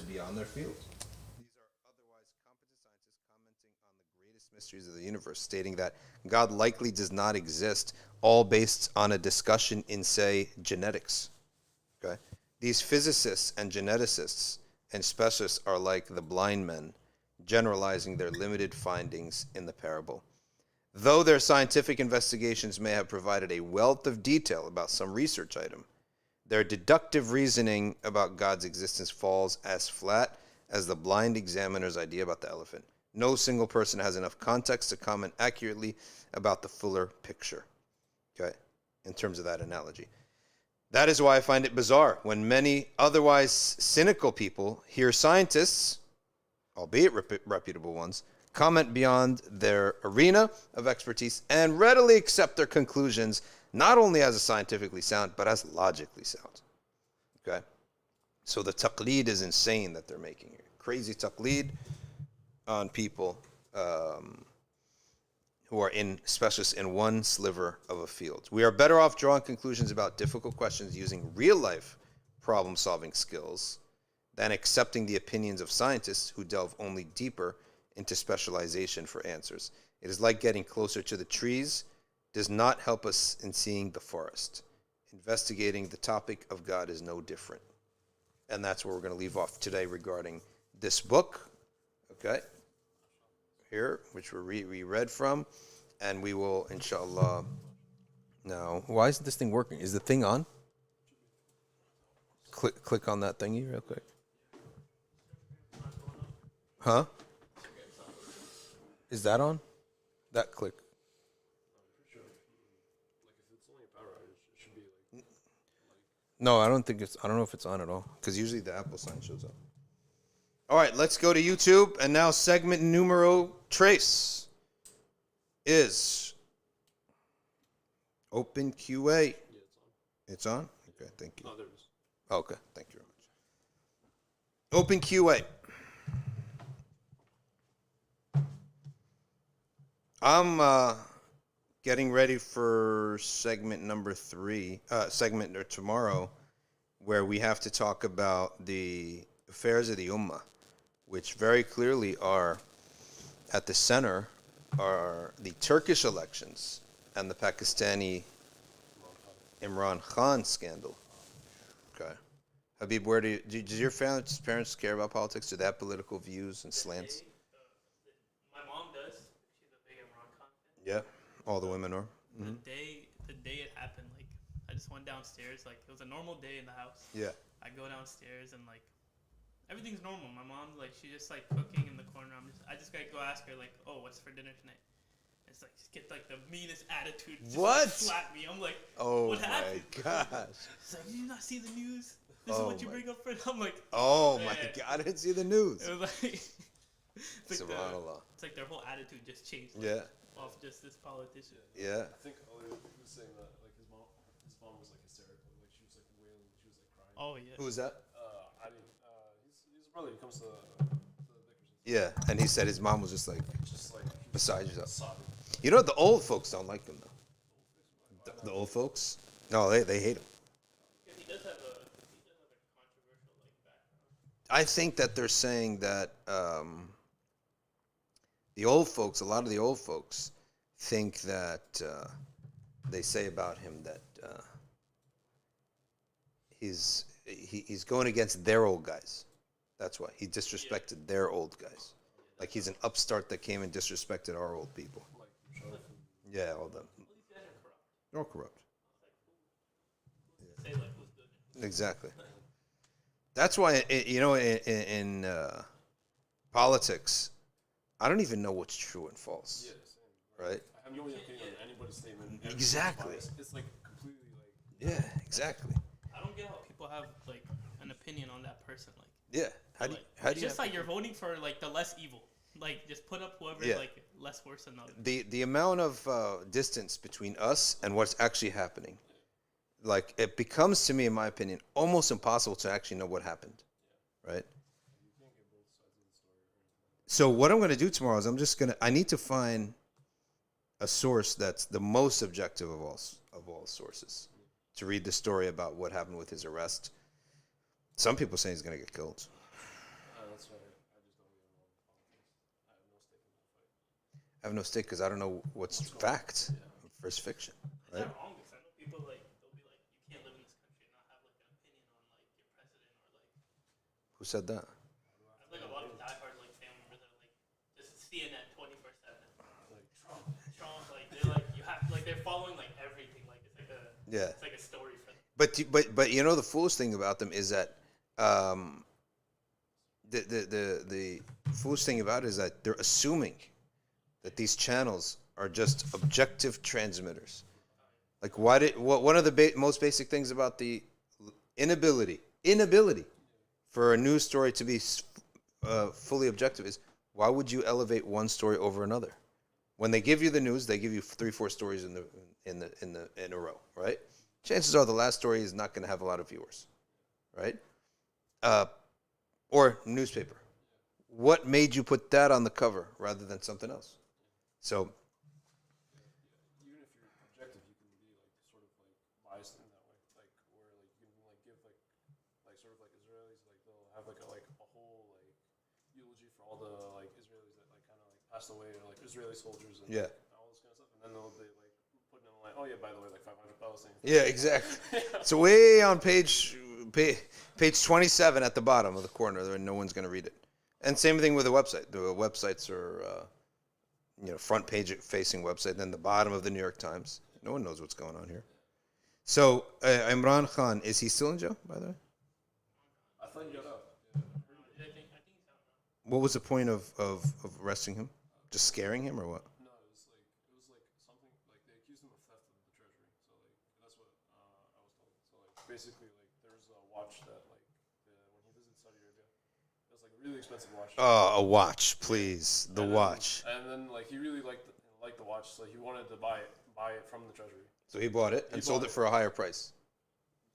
beyond their field. These are otherwise competent scientists commenting on the greatest mysteries of the universe, stating that God likely does not exist, all based on a discussion in, say, genetics. Okay? These physicists and geneticists and specialists are like the blind men, generalizing their limited findings in the parable. Though their scientific investigations may have provided a wealth of detail about some research item, their deductive reasoning about God's existence falls as flat as the blind examiner's idea about the elephant. No single person has enough context to comment accurately about the fuller picture, okay, in terms of that analogy. That is why I find it bizarre when many otherwise cynical people hear scientists, albeit reputable ones, comment beyond their arena of expertise and readily accept their conclusions not only as scientifically sound, but as logically sound. Okay? So the taqleed is insane that they're making here. Crazy taqleed on people who are specialists in one sliver of a field. We are better off drawing conclusions about difficult questions using real-life problem-solving skills than accepting the opinions of scientists who delve only deeper into specialization for answers. It is like getting closer to the trees does not help us in seeing the forest. Investigating the topic of God is no different. And that's where we're going to leave off today regarding this book, okay, here, which we read from, and we will, inshallah, now, why isn't this thing working? Is the thing on? Click on that thingy real quick. Huh? Is that on? That click. No, I don't know if it's on at all, because usually the Apple sign shows up. All right, let's go to YouTube, and now segment numero tres is Open QA. Yeah, it's on. Okay, thank you. Oh, there it is. Okay, thank you very much. Open QA. I'm getting ready for segment number 3, segment tomorrow, where we have to talk about the affairs of the Ummah, which very clearly are at the center are the Turkish elections and the Pakistani Imran Khan scandal. Okay. Habib, does your parents care about politics? Do they have political views and slants? My mom does. She's a big Imran Khan fan. Yeah, all the women are. Mm-hmm. The day it happened, like, I just went downstairs. Like, it was a normal day in the house. Yeah. I go downstairs and, like, everything's normal. My mom's like, she's just like cooking in the corner. I just gotta go ask her, like, oh, what's for dinner tonight? It's like, just get like the meanest attitude. Just what? Slap me. I'm like, oh what happened? My gosh. She's like, did you not see the news? This is what you bring up for it. I'm like, oh my God, I didn't see the news. It was like, it's like their whole attitude just changed. Like, yeah. Off just this politician. Yeah. I think Ali was saying that like his mom was like hysterical, like she was like wailing, she was like crying. Oh yeah. Who was that? I didn't. He's a brother. He comes to the Vickers. Yeah, and he said his mom was just like beside herself. Sobbing. You know, the old folks don't like him though. The old folks? No, they hate him. Yeah, he does have a controversial like background. I think that they're saying that the old folks, a lot of the old folks, think that they say about him that he's going against their old guys. That's why he disrespected their old guys. Like he's an upstart that came and disrespected our old people. Yeah, all them. They're all corrupt. Say like who's good. Exactly. That's why in politics, I don't even know what's true and false. Yeah, same. Right? I have no opinion on anybody's statement. Exactly. It's like completely like. Yeah, exactly. I don't get how people have like an opinion on that person. Like, yeah. How do it's just like you're voting for like the less evil. Like, just put up whoever's like less worse than others. The amount of distance between us and what's actually happening, like it becomes to me, in my opinion, almost impossible to actually know what happened, right? So what I'm going to do tomorrow is I need to find a source that's the most objective of all sources to read the story about what happened with his arrest. Some people say he's going to get killed. I have no stake because I don't know what's fact versus fiction, Is right? that wrong? Because I know people like they'll be like, you can't live in this country and not have like an opinion on like your president or like. Who said that? I have like a lot of diehard like family members that are like just CNN 24/7. Like Trump, like they're like you have like they're following like everything. Like Yeah. it's like a story for them. But you know the foolish thing about them is that the foolish thing about it is that they're assuming that these channels are just objective transmitters. Like one of the most basic things about the inability for a news story to be fully objective is why would you elevate one story over another? When they give you the news, they give you 3-4 stories in a row, right? Chances are the last story is not going to have a lot of viewers, right? Or newspaper. What made you put that on the cover rather than something else? So even if you're objective, you can be like sort of like biased in that way, like where like you can like give like sort of like Israelis like they'll have like a whole like eulogy for all the like Israelis that like kind of like passed away or like Israeli soldiers and all this kind of stuff, and then they'll be like putting in like, oh yeah, by the way, like 500 Palestinians. yeah, exactly. So way on page 27 at the bottom of the corner, there no one's going to read it. And same thing with the website. The websites are front page facing website, then the bottom of the New York Times. No one knows what's going on here. So Imran Khan, is he still in jail, by the way? I thought you got out. I think he's out now. What was the point of arresting him? Just scaring him or what? No, it was like something like they accused him of theft of the treasury. So like that's what I was told. So like basically like there's a watch that like when he visited Saudi Arabia, it was like a really expensive watch. Oh, a watch, please. The watch. And then like he really liked the watch, so he wanted to buy it from the treasury. So he bought it and sold it for a higher price.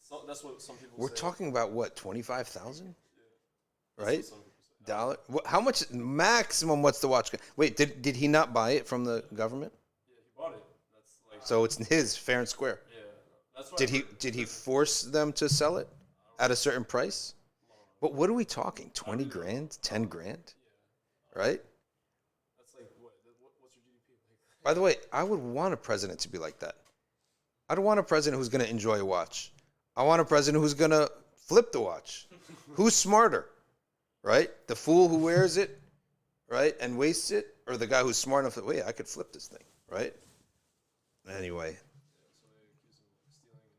So that's what some people We're say. talking about what, 25,000? That's Right? what some people say. Dollar? How much maximum? What's the watch? Wait, did he not buy it from the government? Yeah, he bought it. That's like So it's his, fair and square. yeah. That's why Did he force them to sell it at a certain price? But what are we talking? 20 grand? 10 grand? Right? That's like what's your GDP like? By the way, I would want a president to be like that. I don't want a president who's going to enjoy a watch. I want a president who's going to flip the watch. Who's smarter? Right? The fool who wears it, right, and wastes it, or the guy who's smart enough that, wait, I could flip this thing, right? Anyway. So they accused him of stealing and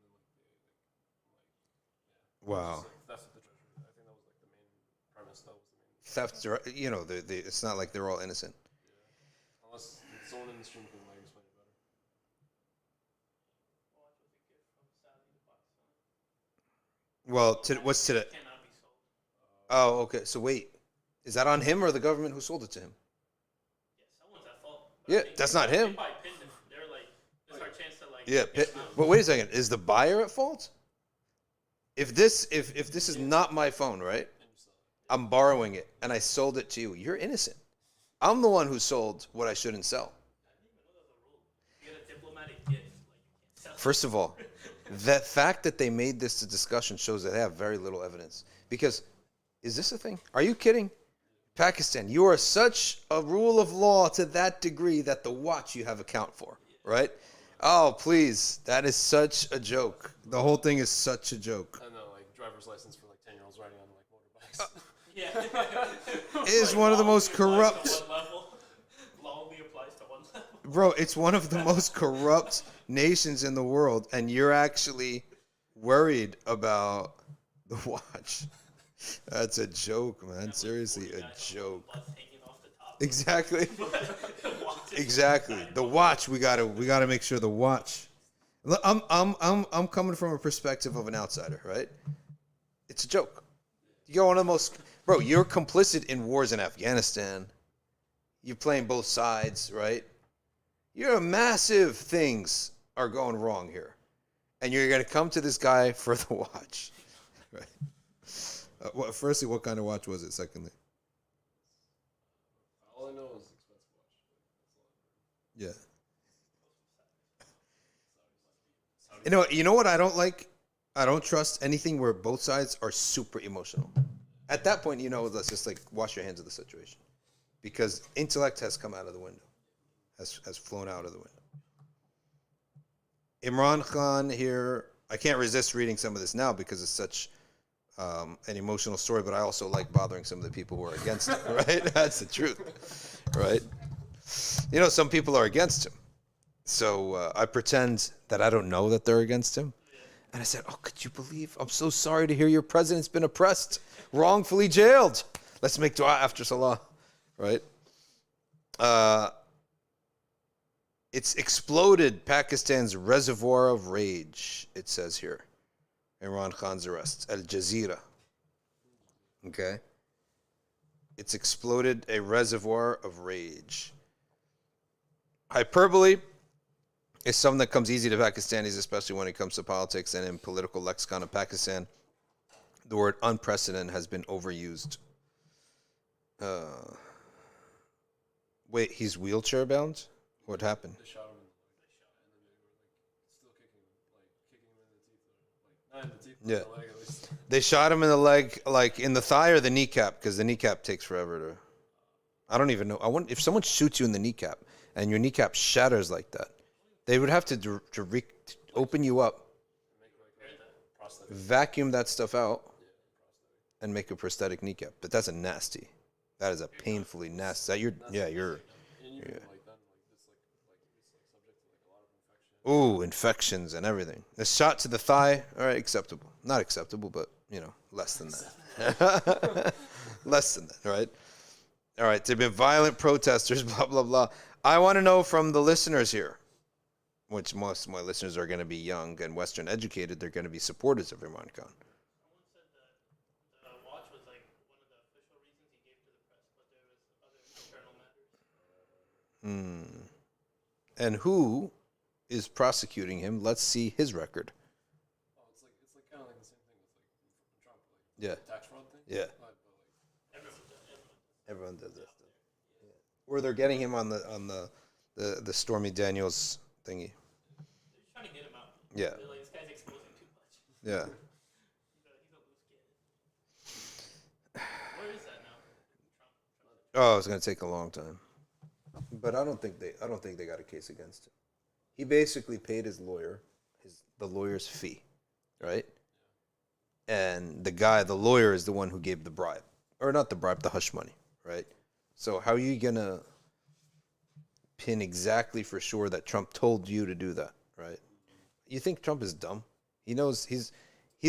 then Wow. theft of the treasury. I think that was like the main premise. That was the main. Theft, it's not like they're all innocent. Yeah. Unless someone in the stream can like explain it better. Watch was a gift from Saudi to Pakistan. Well, what's today? Cannot be sold. Oh, okay. So wait, is that on him or the government who sold it to him? Yeah, someone's at fault. But Yeah, I think that's not him. They probably pinned him. They're like, this is our chance to like. Yeah, get him out. but wait a second. Is the buyer at fault? If this is not my phone, right? I'm borrowing it and I sold it to you. You're innocent. I'm the one who sold what I shouldn't sell. You get a diplomatic gift, like you can't sell. First of all, the fact that they made this a discussion shows that they have very little evidence. Because, is this a thing? Are you kidding? Pakistan, you are such a rule of law to that degree that the watch you have account for, right? Oh, please. That is such a joke. The whole thing is such a joke. I know, like driver's license for like 10-year-olds riding on like motorbikes. Yeah. It is one of the most corrupt. Law only applies to one level. Bro, it's one of the most corrupt nations in the world, and you're actually worried about the watch. That's a joke, man. Seriously, a joke. Exactly. Exactly. The watch. We gotta make sure the watch. Look, I'm coming from a perspective of an outsider, right? It's a joke. You're one of the most, bro. You're complicit in wars in Afghanistan. You're playing both sides, right? You're massive things are going wrong here, and you're gonna come to this guy for the watch, right? Firstly, what kind of watch was it? Secondly, All I know is expensive watch. yeah. You know what I don't like? I don't trust anything where both sides are super emotional. At that point, let's just like wash your hands of the situation, because intellect has come out of the window. has flown out of the window. Imran Khan here. I can't resist reading some of this now because it's such an emotional story, but I also like bothering some of the people who are against him, right? That's the truth, right? You know, some people are against him. So I pretend that I don't know that they're against him. And I said, oh, could you believe? I'm so sorry to hear your president's been oppressed, wrongfully jailed. Let's make dua after Salah, right? It's exploded Pakistan's reservoir of rage, it says here. Imran Khan's arrest. Al Jazeera. Okay? It's exploded a reservoir of rage. Hyperbole is something that comes easy to Pakistanis, especially when it comes to politics and in political lexicon of Pakistan. The word unprecedented has been overused. Wait, he's wheelchair bound? What happened? They shot him in the leg, and then they were like still kicking him in the teeth, or like not in the teeth, but Yeah. in the leg at least. They shot him in the leg, like in the thigh or the kneecap, because the kneecap takes forever to. I don't even know. I wonder if someone shoots you in the kneecap and your kneecap shatters like that, they would have to open you up, Make like a prosthetic. vacuum that stuff out, and make a prosthetic kneecap. But that's a nasty. That is a painfully nasty. That you're. And even like then, like this, like it's subject to like a lot of infection. Ooh, infections and everything. A shot to the thigh, all right, acceptable. Not acceptable, but, you know, less than that. Less than that, right? All right, there have been violent protesters, blah, blah, blah. I want to know from the listeners here, which most of my listeners are going to be young and Western educated. They're going to be supporters of Imran Khan. Someone said that the watch was like one of the official reasons he gave to the press, but there was other internal matters. And who is prosecuting him? Let's see his record. Oh, it's like kind of like the same thing with like Trump, like Yeah. the tax fraud thing. Yeah. But like Everyone does that stuff. Yeah. Or they're getting him on the Stormy Daniels thingy. They're just trying to get him out. Yeah. They're like, this guy's exposing too much. Yeah. He's a loose cannon. Where is that now? Trump. Oh, it's gonna take a long time. But I don't think they got a case against him. He basically paid his lawyer, the lawyer's fee, right? And the lawyer is the one who gave the bribe. Or not the bribe, the hush money, right? So how are you gonna pin exactly for sure that Trump told you to do that, right? You think Trump is dumb? He knows he's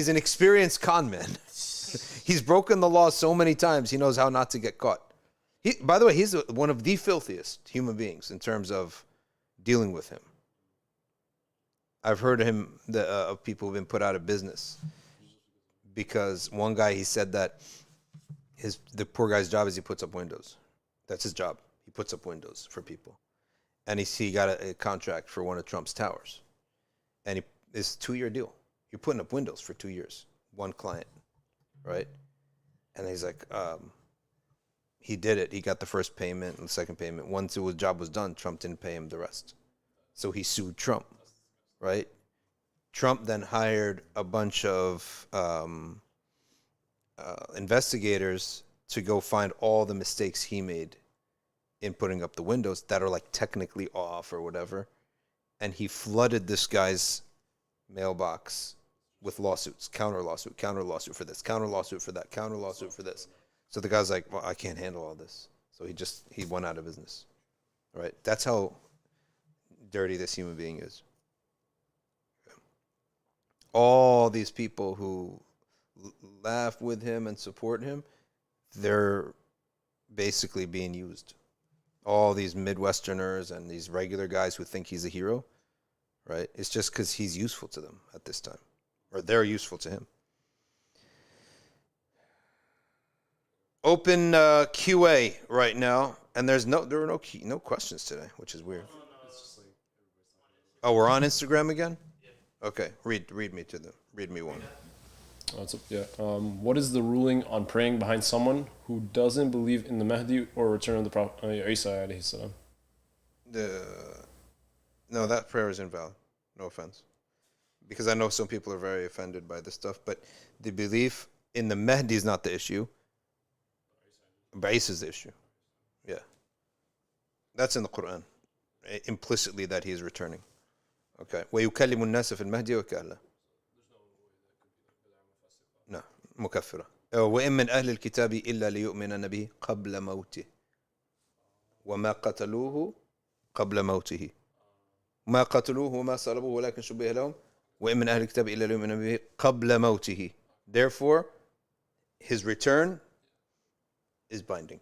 an experienced con man. He's broken the law so many times, he knows how not to get caught. By the way, he's one of the filthiest human beings in terms of dealing with him. I've heard of people who've been put out of business because one guy, he said that the poor guy's job is he puts up windows. That's his job. He puts up windows for people. And he got a contract for one of Trump's towers. And it's a 2-year deal. You're putting up windows for 2 years. One client, right? And he's like, he did it. He got the first payment and the second payment. Once his job was done, Trump didn't pay him the rest. So he sued Trump, right? Trump then hired a bunch of investigators to go find all the mistakes he made in putting up the windows that are like technically off or whatever. And he flooded this guy's mailbox with lawsuits, counter lawsuit for this, counter lawsuit for that, counter lawsuit for this. So the guy's like, well, I can't handle all this. So he went out of business, right? That's how dirty this human being is. All these people who laugh with him and support him, they're basically being used. All these Midwesterners and these regular guys who think he's a hero, right? It's just because he's useful to them at this time, or they're useful to him. Open QA right now, and there were no questions today, which is weird. it's just like everybody's talking. Oh, we're on Instagram again? Okay, read me one. What is the ruling on praying behind someone who doesn't believe in the Mahdi or return of the Prophet Isa alayhi salam? No, that prayer is invalid. No offense. Because I know some people are very offended by this stuff, but the belief in the Mahdi is not the issue. But Isa is the issue. Yeah. That's in the Quran. implicitly that he is returning. Okay. ويكلم الناس في المهدي وكهلا. No, مكفرة. وإن من أهل الكتاب إلا ليؤمنن به قبل موته وما قتلوه قبل موته ما قتلوه وما صلبوه ولكن شبه لهم وإن من أهل الكتاب إلا ليؤمنن به قبل موته. Therefore, his return is binding.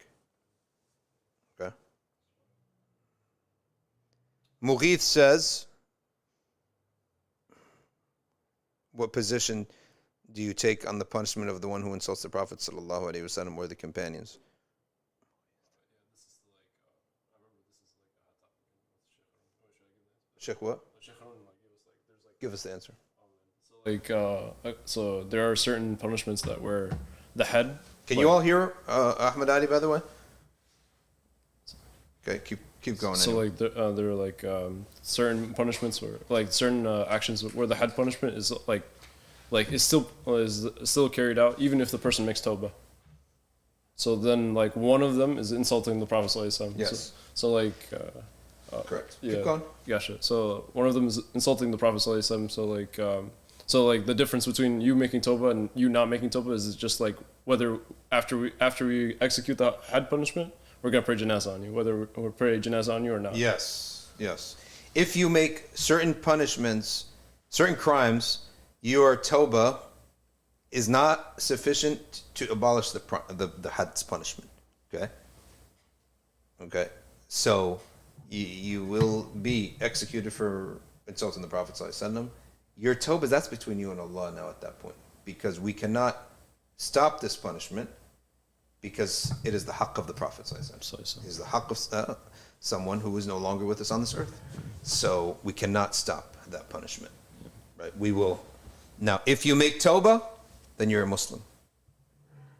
Okay. Mughith says, what position do you take on the punishment of the one who insults the Prophet sallallahu alaihi wasallam or the companions? Sheikh, what? Give us the answer. So there are certain punishments that were the head. Can you all hear Ahmed Ali, by the way? Okay, keep going. So anyway. there are certain punishments or like certain actions where the head punishment is is still carried out even if the person makes tawbah. So then one of them is insulting the Prophet ﷺ. Yes. Correct. Yeah. Keep going. Gotcha. So one of them is insulting the Prophet ﷺ. So the difference between you making tawbah and you not making tawbah is just whether after we execute the had punishment, we're gonna pray janazah on you, whether we pray janazah on you or not. Yes. If you make certain punishments, certain crimes, your tawbah is not sufficient to abolish the had's punishment. Okay. So you will be executed for insulting the Prophet ﷺ. Your tawbah, that's between you and Allah now at that point, because we cannot stop this punishment because it is the haqq of the Prophet ﷺ. It is the haqq of someone who is no longer with us on this earth. So we cannot stop that punishment. Right? We will. Now, if you make tawbah, then you're a Muslim.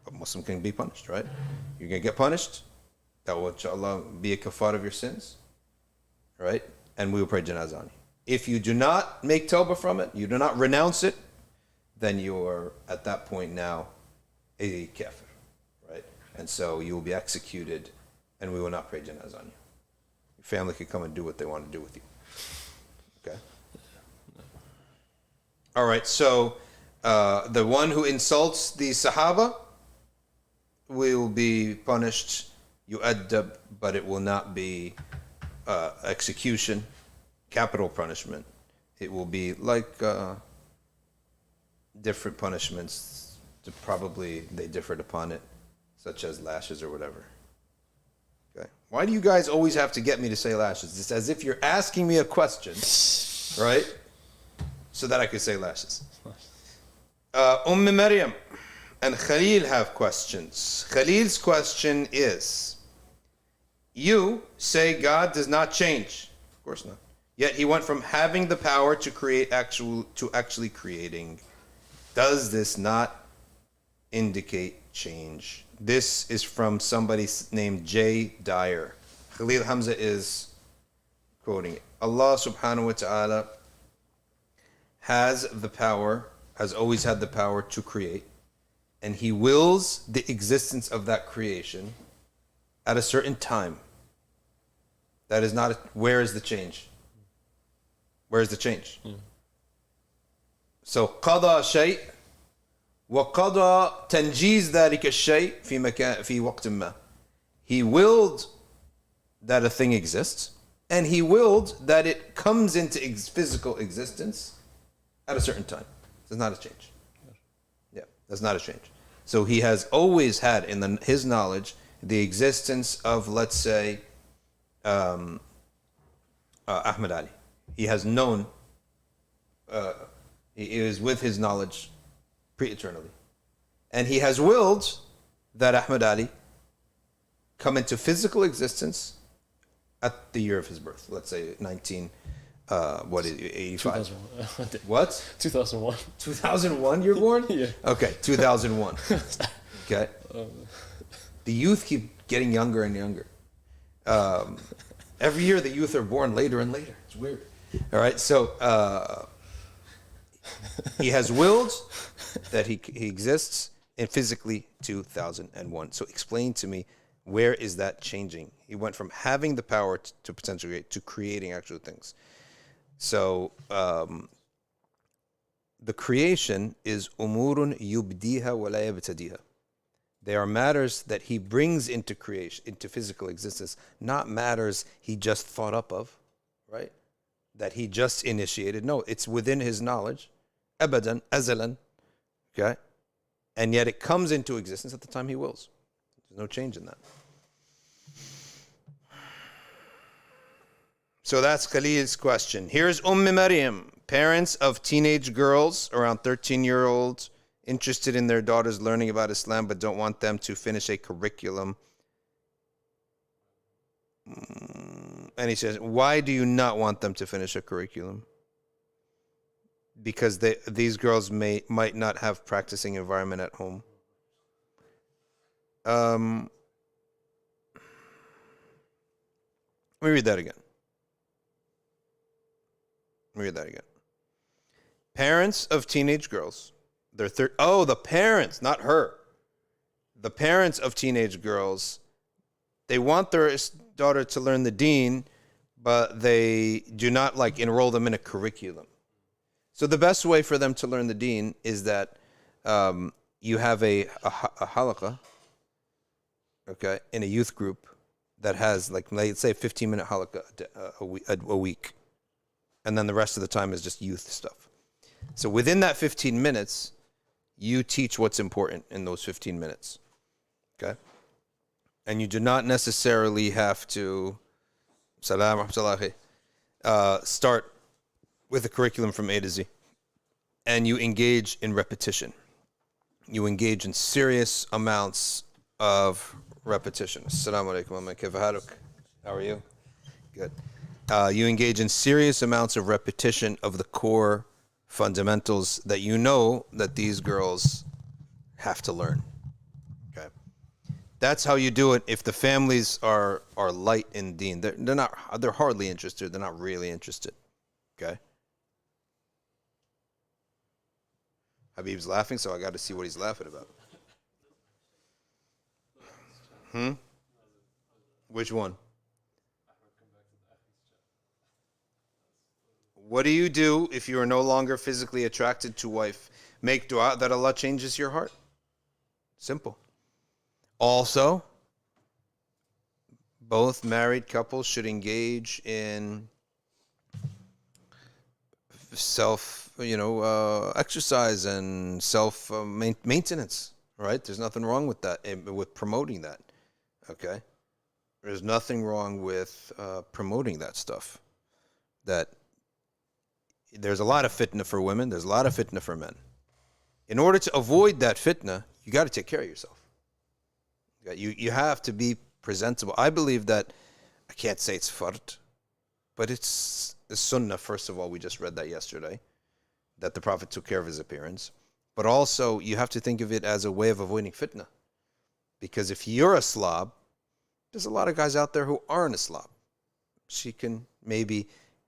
A Muslim can be punished, right? You're going to get punished. That will, inshallah, be a kafar of your sins. Right? And we will pray janazah on you. If you do not make tawbah from it, you do not renounce it, then you are at that point now a kafir, right? And so you will be executed, and we will not pray janazah on you. Your family can come and do what they want to do with you. Okay? All right, so the one who insults the Sahaba will be punished, yu'addab, but it will not be execution, capital punishment. It will be different punishments. Probably they differed upon it, such as lashes or whatever. Okay. Why do you guys always have to get me to say lashes? It's as if you're asking me a question, right? So that I could say lashes. Maryam and Khalil have questions. Khalil's question is, you say God does not change. Of course not. Yet he went from having the power to create to actually creating. Does this not indicate change? This is from somebody named J. Dyer. Khalil Hamza is quoting it. Allah subhanahu wa ta'ala has the power, has always had the power to create, and he wills the existence of that creation at a certain time. That is not, where is the change? Where is the change? So, قضى شيء وقضى تنجيز ذلك الشيء في وقت ما. He willed that a thing exists, and he willed that it comes into physical existence at a certain time. There's not a change. Yeah, that's not a change. So he has always had in his knowledge the existence of, let's say, Ahmed Ali. He has known, he is with his knowledge pre-eternally. And he has willed that Ahmed Ali come into physical existence at the year of his birth. Let's say 85? What? 2001. 2001 you're born? Yeah. Okay, 2001. Okay. The youth keep getting younger and younger. Every year the youth are born later and later. It's weird. All right, so he has willed that he exists in physically 2001. So explain to me, where is that changing? He went from having the power to potentially create to creating actual things. So the creation is umurun yubdiha wa la yabtadiha. They are matters that he brings into creation, into physical existence, not matters he just thought up of, right? That he just initiated. No, it's within his knowledge, abadan, azalan, okay? And yet it comes into existence at the time he wills. There's no change in that. So that's Khalil's question. Here's Maryam, parents of teenage girls, around 13-year-olds, interested in their daughters learning about Islam but don't want them to finish a curriculum. And he says, why do you not want them to finish a curriculum? Because these girls might not have practicing environment at home. Let me read that again. Parents of teenage girls. The parents, not her. The parents of teenage girls, they want their daughter to learn the deen, but they do not enroll them in a curriculum. So the best way for them to learn the deen is that you have a halaqah, okay, in a youth group that has, let's say, a 15-minute halaqah a week. And then the rest of the time is just youth stuff. So within that 15 minutes, you teach what's important in those 15 minutes. Okay? And you do not necessarily have to start with a curriculum from A to Z. And you engage in repetition. You engage in serious amounts of repetition. Assalamu alaikum. How are you? Good. You engage in serious amounts of repetition of the core fundamentals that you know that these girls have to learn. Okay, that's how you do it. If the families are light in deen, they're hardly interested. They're not really interested. Okay. Habib's laughing, so I got to see what he's laughing about. Which one? What do you do if you are no longer physically attracted to wife? Make dua that Allah changes your heart. Simple. Also, both married couples should engage in exercise and maintenance, right? There's nothing wrong with that, with promoting that, okay? There's nothing wrong with promoting that stuff. That there's a lot of fitna for women. There's a lot of fitna for men. In order to avoid that fitna, you got to take care of yourself. You have to be presentable. I believe that, I can't say it's fard, but it's a sunnah. First of all, we just read that yesterday, that the Prophet took care of his appearance. But also, you have to think of it as a way of avoiding fitna. Because if you're a slob, there's a lot of guys out there who aren't a slob.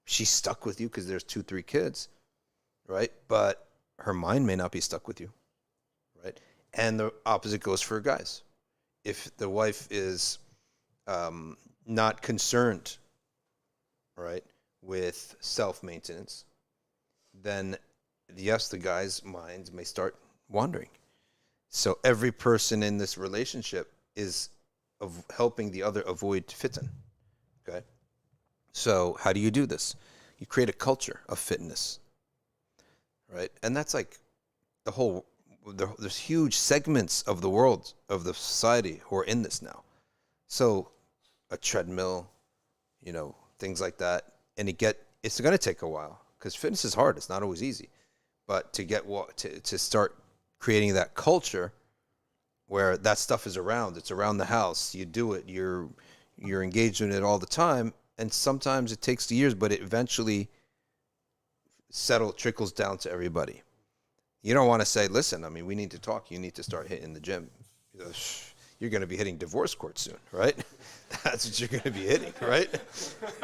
She's stuck with you because there's 2-3 kids, right? But her mind may not be stuck with you, right? And the opposite goes for guys. If the wife is not concerned, right, with self-maintenance, then yes, the guy's mind may start wandering. So every person in this relationship is helping the other avoid fitan, okay? So how do you do this? You create a culture of fitness, right? And that's there's huge segments of the world, of the society who are in this now. So a treadmill, things like that. And it's going to take a while because fitness is hard. It's not always easy. But to start creating that culture where that stuff is around, it's around the house, you do it, you're engaged in it all the time. And sometimes it takes years, but it eventually trickles down to everybody. You don't want to say, listen, we need to talk. You need to start hitting the gym. You're going to be hitting divorce court soon, right? That's what you're going to be hitting, right?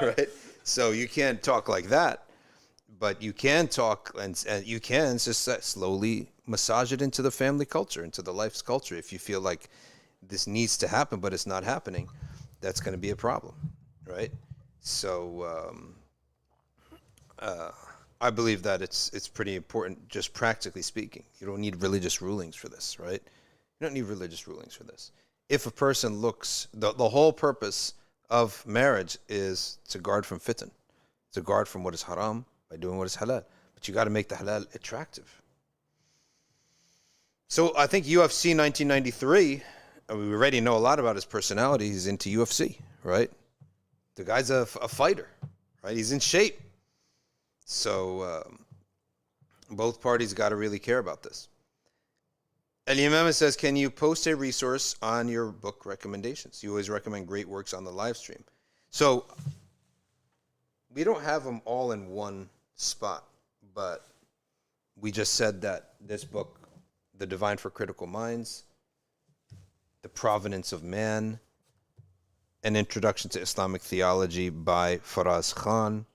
Right? So you can't talk like that. But you can talk and you can just slowly massage it into the family culture, into the life's culture. If you feel like this needs to happen, but it's not happening, that's going to be a problem, right? So I believe that it's pretty important, just practically speaking. You don't need religious rulings for this, right? You don't need religious rulings for this. If a person looks, the whole purpose of marriage is to guard from fitan, to guard from what is haram by doing what is halal. But you got to make the halal attractive. So I think UFC 1993, we already know a lot about his personality. He's into UFC, right? The guy's a fighter, right? He's in shape. So both parties got to really care about this. Al-Imam says, can you post a resource on your book recommendations? You always recommend great works on the live stream. So we don't have them all in one spot, but we just said that this book, The Divine for Critical Minds, The Provenance of Man, An Introduction to Islamic Theology by Faraz Khan.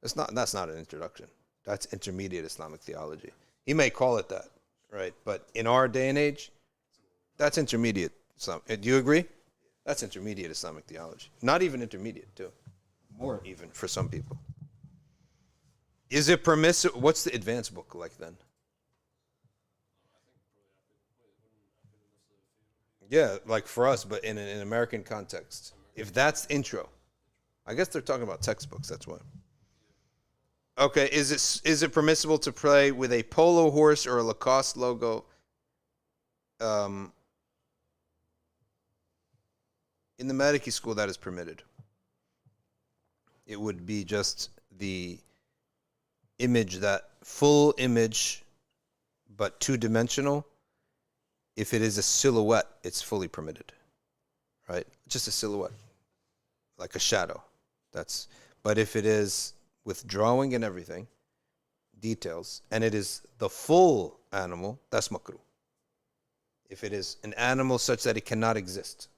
That's not an introduction. That's intermediate Islamic theology. He may call it that, right? But in our day and age, that's intermediate. Do you agree? That's intermediate Islamic theology. Not even intermediate, too. More even for some people. Is it permissible? What's the advanced book like then? Yeah, like for us, but in an American context. If that's intro, I guess they're talking about textbooks. That's why. Okay, is it permissible to play with a polo horse or a Lacoste logo? In the Maliki school, that is permitted. It would be just the image, that full image, but two-dimensional. If it is a silhouette, it's fully permitted, right? Just a silhouette, like a shadow. But if it is with drawing and everything, details, and it is the full animal, that's makruh. If it is an animal such that it cannot exist,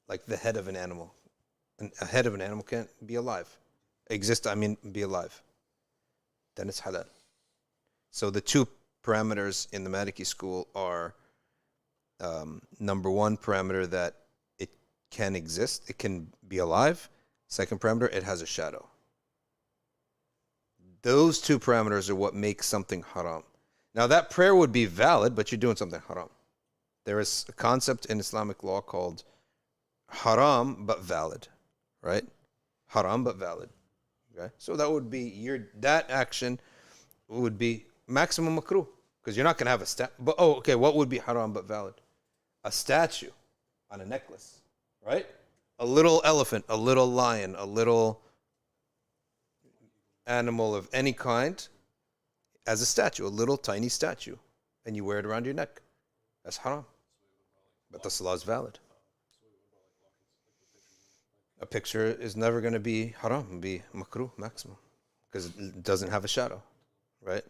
like the head of an animal, a head of an animal can't be alive. Be alive. Then it's halal. So the two parameters in the Maliki school are, number one parameter, that it can exist, it can be alive. Second parameter, it has a shadow. Those two parameters are what make something haram. Now that prayer would be valid, but you're doing something haram. There is a concept in Islamic law called haram but valid, right? Haram but valid. Okay, so that would be that action would be maximum makruh, because you're not going to have a But what would be haram but valid? A statue on a necklace, right? A little elephant, a little lion, a little animal of any kind as a statue, a little tiny statue, and you wear it around your neck. That's haram. But the salah is valid. A picture is never going to be haram, it'll be makruh maximum, because it doesn't have a shadow, right?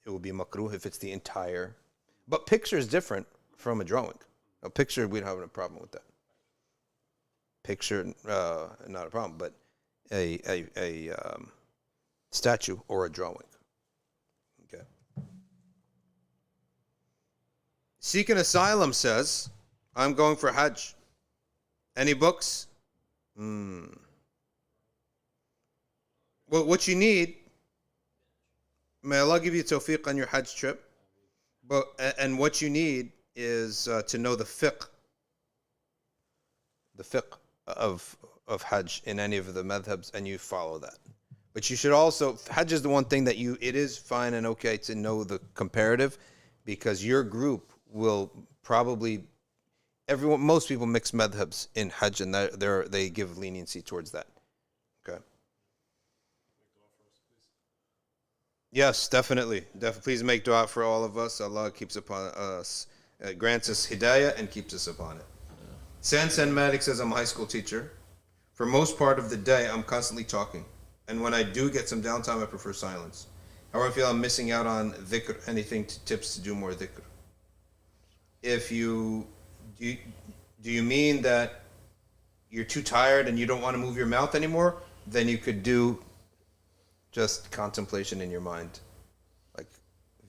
It will be makruh if it's the entire. But picture is different from a drawing. A picture, we don't have a problem with that. Picture, not a problem, but a statue or a drawing. Okay. Seeking Asylum says, I'm going for Hajj. Any books? Well, what you need, may Allah give you tawfiq on your Hajj trip, and what you need is to know the fiqh of Hajj in any of the madhabs, and you follow that. But you should also, Hajj is the one thing that it is fine and okay to know the comparative, because your group will probably, most people mix madhabs in Hajj, and they give leniency towards that. Okay. Yes, definitely. Please make dua for all of us. Allah keeps upon us, grants us hidayah and keeps us upon it. Sansan Malik says, I'm a high school teacher. For most part of the day, I'm constantly talking. And when I do get some downtime, I prefer silence. However, I feel I'm missing out on dhikr, tips to do more dhikr. Do you mean that you're too tired and you don't want to move your mouth anymore? Then you could do just contemplation in your mind, like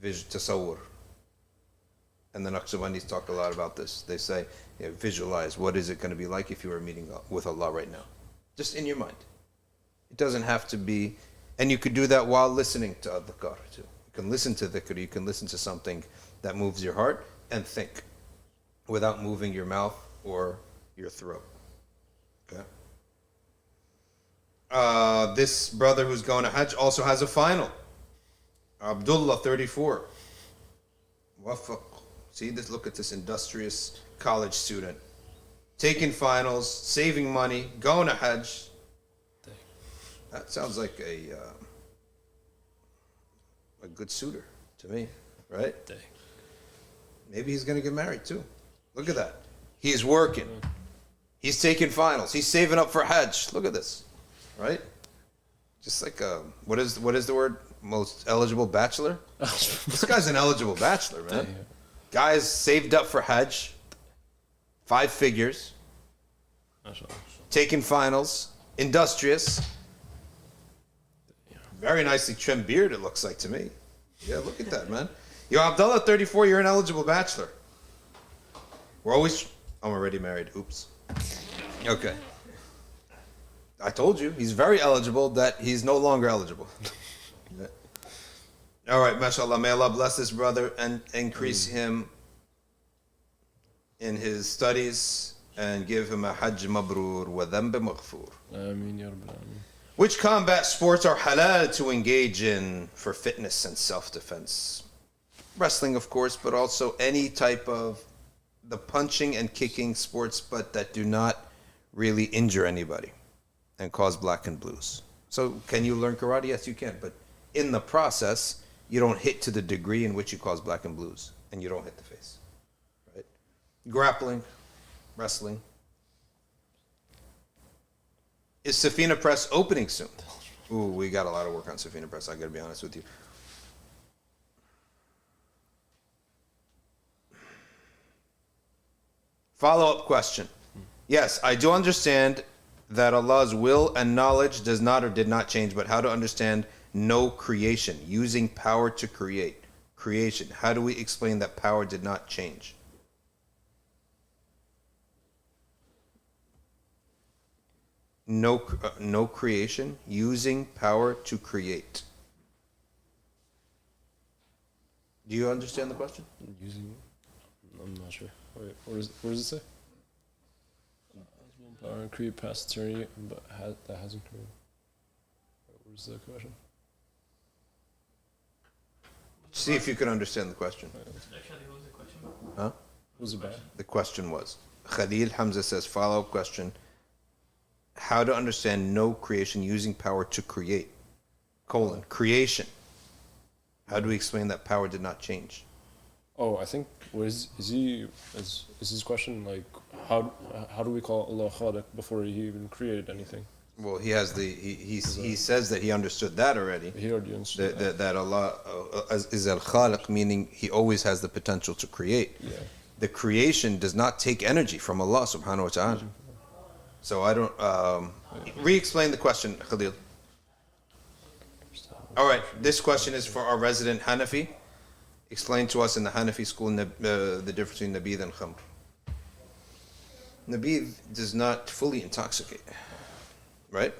tasawwur. And the Naqshbandis talk a lot about this. They say, visualize what is it going to be like if you were meeting with Allah right now. Just in your mind. It doesn't have to be, and you could do that while listening to adhkar too. You can listen to dhikr, you can listen to something that moves your heart and think without moving your mouth or your throat. Okay? This brother who's going to Hajj also has a final. Abdullah, 34. Wafaq. See this? Look at this industrious college student. Taking finals, saving money, going to Hajj. That sounds like a good suitor to me, right? Maybe he's going to get married too. Look at that. He's working. He's taking finals. He's saving up for Hajj. Look at this, right? Just like what is the word? Most eligible bachelor? This guy's an eligible bachelor, man. Guy's saved up for Hajj, 5 figures, taking finals, industrious, very nicely trimmed beard, it looks like to me. Yeah, look at that, man. Yo, Abdullah, 34, you're an eligible bachelor. I'm already married. Oops. Okay. I told you, he's very eligible that he's no longer eligible. All right, mashallah. May Allah bless this brother and increase him in his studies and give him a hajj mabrur wa dhanb maghfur. Ameen ya Rabbil Alameen. Which combat sports are halal to engage in for fitness and self-defense? Wrestling, of course, but also any type of the punching and kicking sports, but that do not really injure anybody and cause black and blues. So can you learn karate? Yes, you can, but in the process, you don't hit to the degree in which you cause black and blues, and you don't hit the face, right? Grappling, wrestling. Is Safina Press opening soon? Ooh, we got a lot of work on Safina Press, I gotta be honest with you. Follow-up question. Yes, I do understand that Allah's will and knowledge does not or did not change, but how to understand no creation, using power to create. Creation. How do we explain that power did not change? No creation, using power to create. Do you understand the question? I'm not sure. Wait, what does it say? Power and create past eternity, but that hasn't created. Where's the question? See if you can understand the question. Actually, what was the question about? Huh? Who's it about? The question was, Khalil Hamza says, follow-up question, how to understand no creation using power to create, creation. How do we explain that power did not change? Oh, I think is his question like how do we call Allah Khaliq before he even created anything? Well, he has he says that he understood that already. He already understood that Allah is al-Khaliq, meaning he always has the potential to create. Yeah. The creation does not take energy from Allah subhanahu wa ta'ala. So I don't re-explain the question, Khalil. All right, this question is for our resident Hanafi. Explain to us in the Hanafi school the difference between nabidh and khamr. Nabidh does not fully intoxicate, right?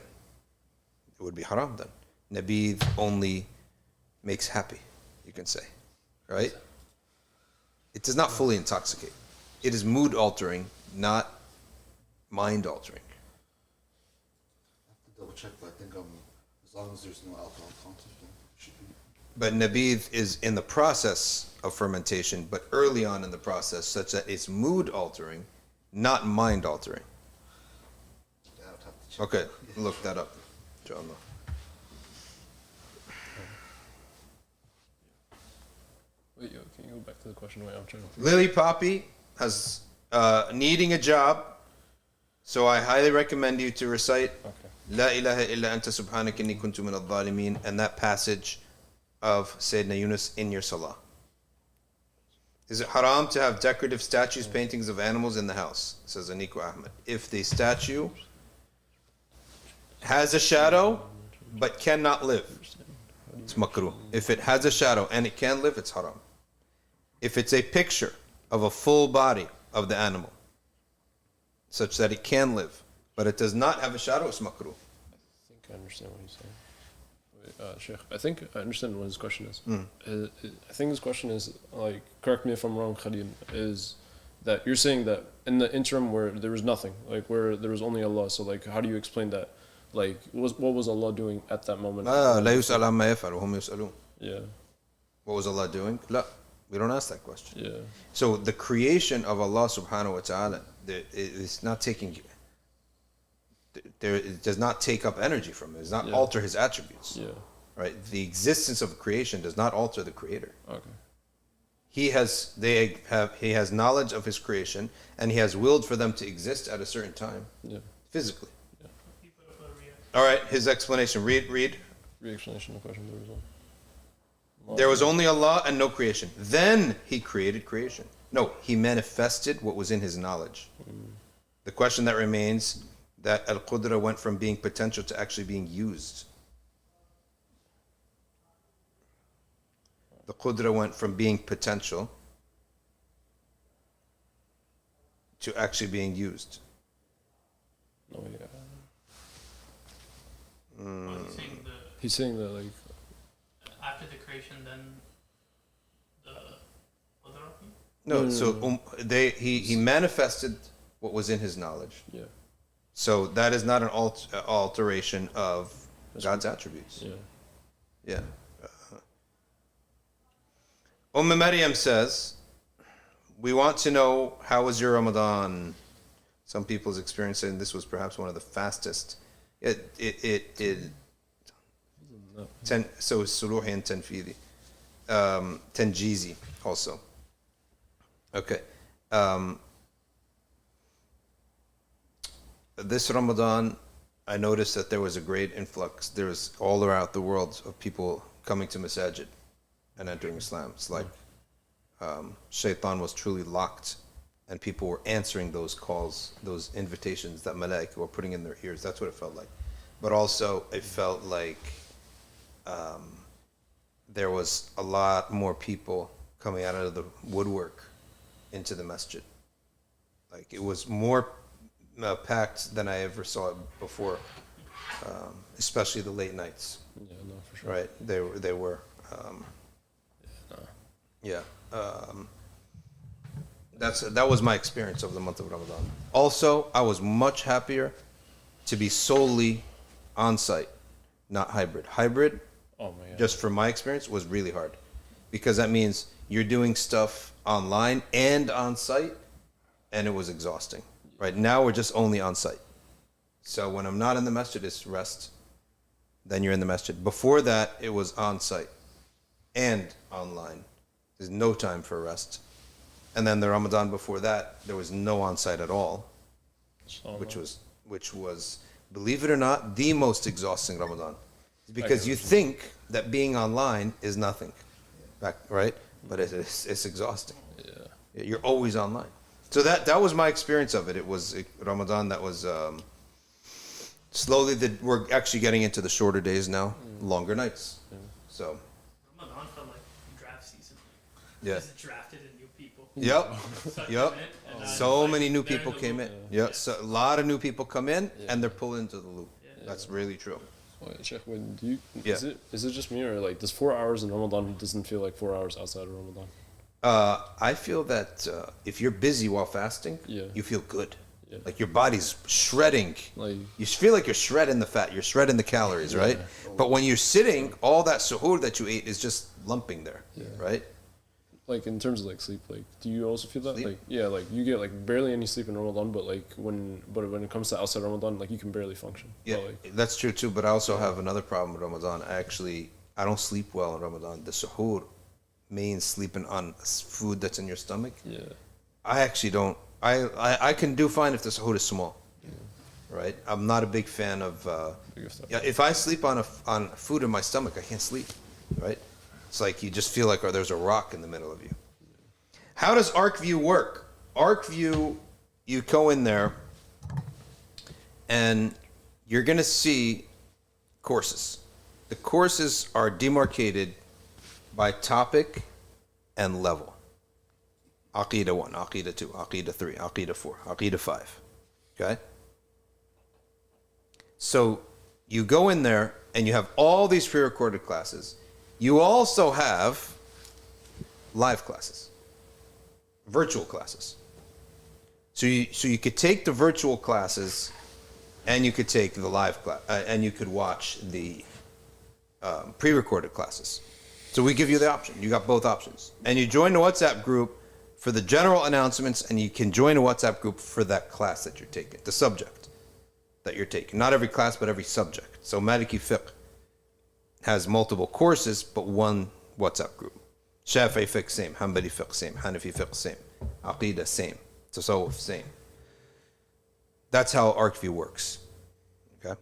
It would be haram then. Nabidh only makes happy, you can say, right? It does not fully intoxicate. It is mood altering, not mind altering. I have to double check, but I think as long as there's no alcohol content, then it should be. But nabidh is in the process of fermentation, but early on in the process, such that it's mood altering, not mind altering. Yeah, I would have to check. Okay, look that up, inshallah. Wait, yo, can you go back to the question? Wait, I'm trying to. Lily Poppy has needing a job, so I highly recommend you to recite La ilaha illa anta subhanaka inni kuntu min al-zalimin and that passage of Sayyidina Yunus in your salah. Is it haram to have decorative statues, paintings of animals in the house? Says Aniku Ahmed. If the statue has a shadow but cannot live, it's makruh. If it has a shadow and it can live, it's haram. If it's a picture of a full body of the animal, such that it can live, but it does not have a shadow, it's makruh. I think I understand what he's saying. Wait, Sheikh, I think I understand what his question is. I think his question is, like, correct me if I'm wrong, Khalil, is that you're saying that in the interim where there was nothing, like where there was only Allah, so like how do you explain that? Like, what was Allah doing at that moment? لا يسأل عما يفعل وهم يسألون. Yeah, What was Allah doing? لا, we don't ask that question. yeah, So the creation of Allah subhanahu wa ta'ala, it's not taking, it does not take up energy from it. It does not Yeah. alter his attributes. yeah. Right? The existence of creation does not alter the creator. Okay. He has knowledge of his creation, and he has willed for them to exist at a certain time, Yeah. physically. He put up a reaction. All right, his explanation. Read. Re-explanation of the question. There was one. There was only Allah and no creation. Then he created creation. No, he manifested what was in his knowledge. The question that remains, that al-Qudra went from being potential to actually being used. The Qudra went from being potential to actually being used. No, yeah. Well, he's saying He's saying that like after the creation, then the other. No, so he manifested what was in his knowledge. yeah, So that is not an alteration of God's attributes. yeah. Yeah. Maryam says, we want to know, how was your Ramadan? Some people's experience saying this was perhaps one of the fastest. So is Suruhi and Tanfidi. Tanjizi also. Okay. This Ramadan, I noticed that there was a great influx. There was all around the world of people coming to Masajid and entering Islam. It's like Shaitan was truly locked, and people were answering those calls, those invitations that Malaika were putting in their ears. That's what it felt like. But also, it felt like there was a lot more people coming out of the woodwork into the masjid. Like, it was more packed than I ever saw it before, especially the late nights. Yeah, no, for sure. Right? They were. Yeah. That was my experience of the month of Ramadan. Also, I was much happier to be solely on site, not hybrid. Hybrid, Oh my god. just from my experience, was really hard, because that means you're doing stuff online and on site, and it was exhausting. Right now, we're just only on site. So when I'm not in the masjid, it's rest. Then you're in the masjid. Before that, it was on site and online. There's no time for rest. And then the Ramadan before that, there was no on site at all, which was, believe it or not, the most exhausting Ramadan. Because you think that being online is nothing, right? But it's exhausting. Yeah. You're always online. So that was my experience of it. It was Ramadan that was slowly we're actually getting into the shorter days now, longer nights. So Ramadan felt like draft season. yeah. Just drafted in new people. Yep. Sucked Yep. them in, and now So it's many like new they're people the came loop. in. Yeah. So a lot of new people come in and they're pulled into the loop. Yeah. That's really true. Wait, Sheikh, when do you, Yeah. is it just me, or like does 4 hours in Ramadan doesn't feel like 4 hours outside of Ramadan? I feel that if you're busy while fasting, Yeah. you feel good. Yeah. Like your body's shredding. Like You feel like you're shredding the fat, you're shredding the calories, right? But when you're sitting, all that suhoor that you ate is just lumping there, right? like in terms of like sleep, like do you also feel that? Sleep? Like yeah, like you get like barely any sleep in Ramadan, but when it comes to outside Ramadan, like you can barely function. Yeah, But, like, that's true too. But I also have another problem with Ramadan. I don't sleep well in Ramadan. The suhoor means sleeping on food that's in your stomach. yeah. I actually don't. I can do fine if the suhoor is small, right? I'm not a big fan of. Big stuff. Yeah, if I sleep on food in my stomach, I can't sleep, right? It's like you just feel like there's a rock in the middle of you. How does ArcView work? ArcView, you go in there, and you're gonna see courses. The courses are demarcated by topic and level. Aqidah 1, Aqidah 2, Aqidah 3, Aqidah 4, Aqidah 5. Okay? So you go in there and you have all these pre-recorded classes. You also have live classes, virtual classes. So you could take the virtual classes and you could take the live class, and you could watch the pre-recorded classes. So we give you the option. You got both options. And you join the WhatsApp group for the general announcements, and you can join a WhatsApp group for that class that you're taking, the subject that you're taking. Not every class, but every subject. So Maliki Fiqh has multiple courses, but one WhatsApp group. Shafi'i Fiqh, same. Hanbali Fiqh, same. Hanafi Fiqh, same. Aqidah, same. Tasawwuf, same. That's how ArcView works. Okay?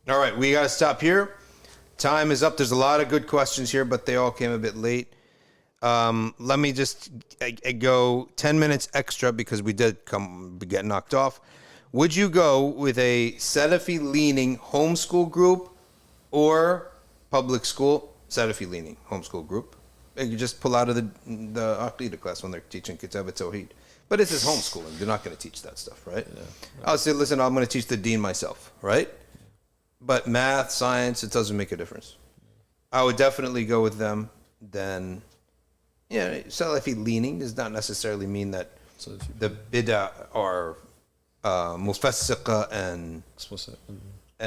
All right, we got to stop here. Time is up. There's a lot of good questions here, but they all came a bit late. Let me just go 10 minutes extra because we did get knocked off. Would you go with a Salafi-leaning homeschool group or public school Salafi-leaning homeschool group? You just pull out of the Aqidah class when they're teaching Kitab al-Tawheed. But this is homeschooling. They're not going to teach that stuff, right? Yeah. I'll say, listen, I'm going to teach the deen myself, right? But math, science, it doesn't make a difference. I would definitely go with them. Then, yeah, Salafi leaning does not necessarily mean that the bid'ah are mufassiqa and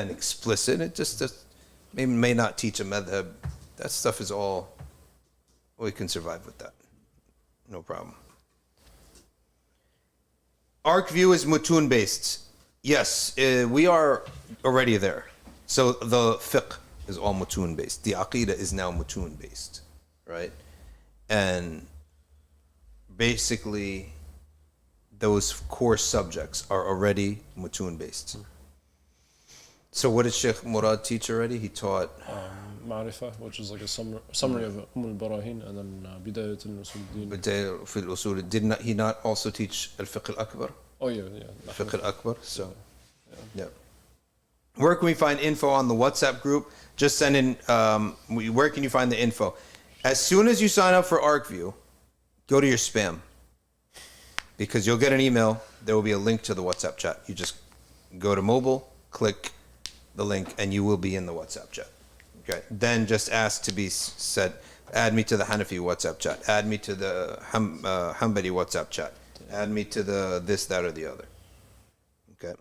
explicit. It just may not teach a madhab. That stuff is all, we can survive with that. No problem. ArcView is mutun based. Yes, we are already there. So the fiqh is all mutun based. The aqidah is now mutun based, right? And basically, those core subjects are already mutun based. So what did Sheikh Murad teach already? He taught Ma'rifah, which is like a summary of al-Barahin, and then Bidayat al-Usul al-Din. Bidayat al-Usul. Did not he not also teach al-Fiqh al-Akbar? Oh yeah. Fiqh al-Akbar. So, yeah. Where can we find info on the WhatsApp group? Just send in, where can you find the info? As soon as you sign up for ArcView, go to your spam. Because you'll get an email, there will be a link to the WhatsApp chat. You just go to mobile, click the link, and you will be in the WhatsApp chat. Okay. Then just ask to be said, add me to the Hanafi WhatsApp chat, add me to the Hanbali WhatsApp chat, add me to the this, that, or the other. Okay.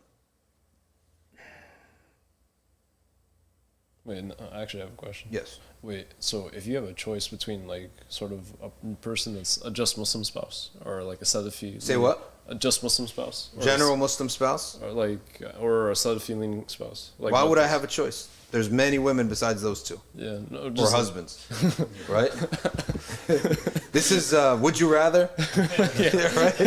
Wait, no, I actually have a question. Yes. Wait, so if you have a choice between like sort of a person that's a just Muslim spouse or like a Salafi... Say what? A just Muslim spouse. General Muslim spouse? Or a Salafi leaning spouse. Like why would I have a choice? There's many women besides those two. Yeah. No, or just husbands. Right? This is, would you rather? Yeah. Right?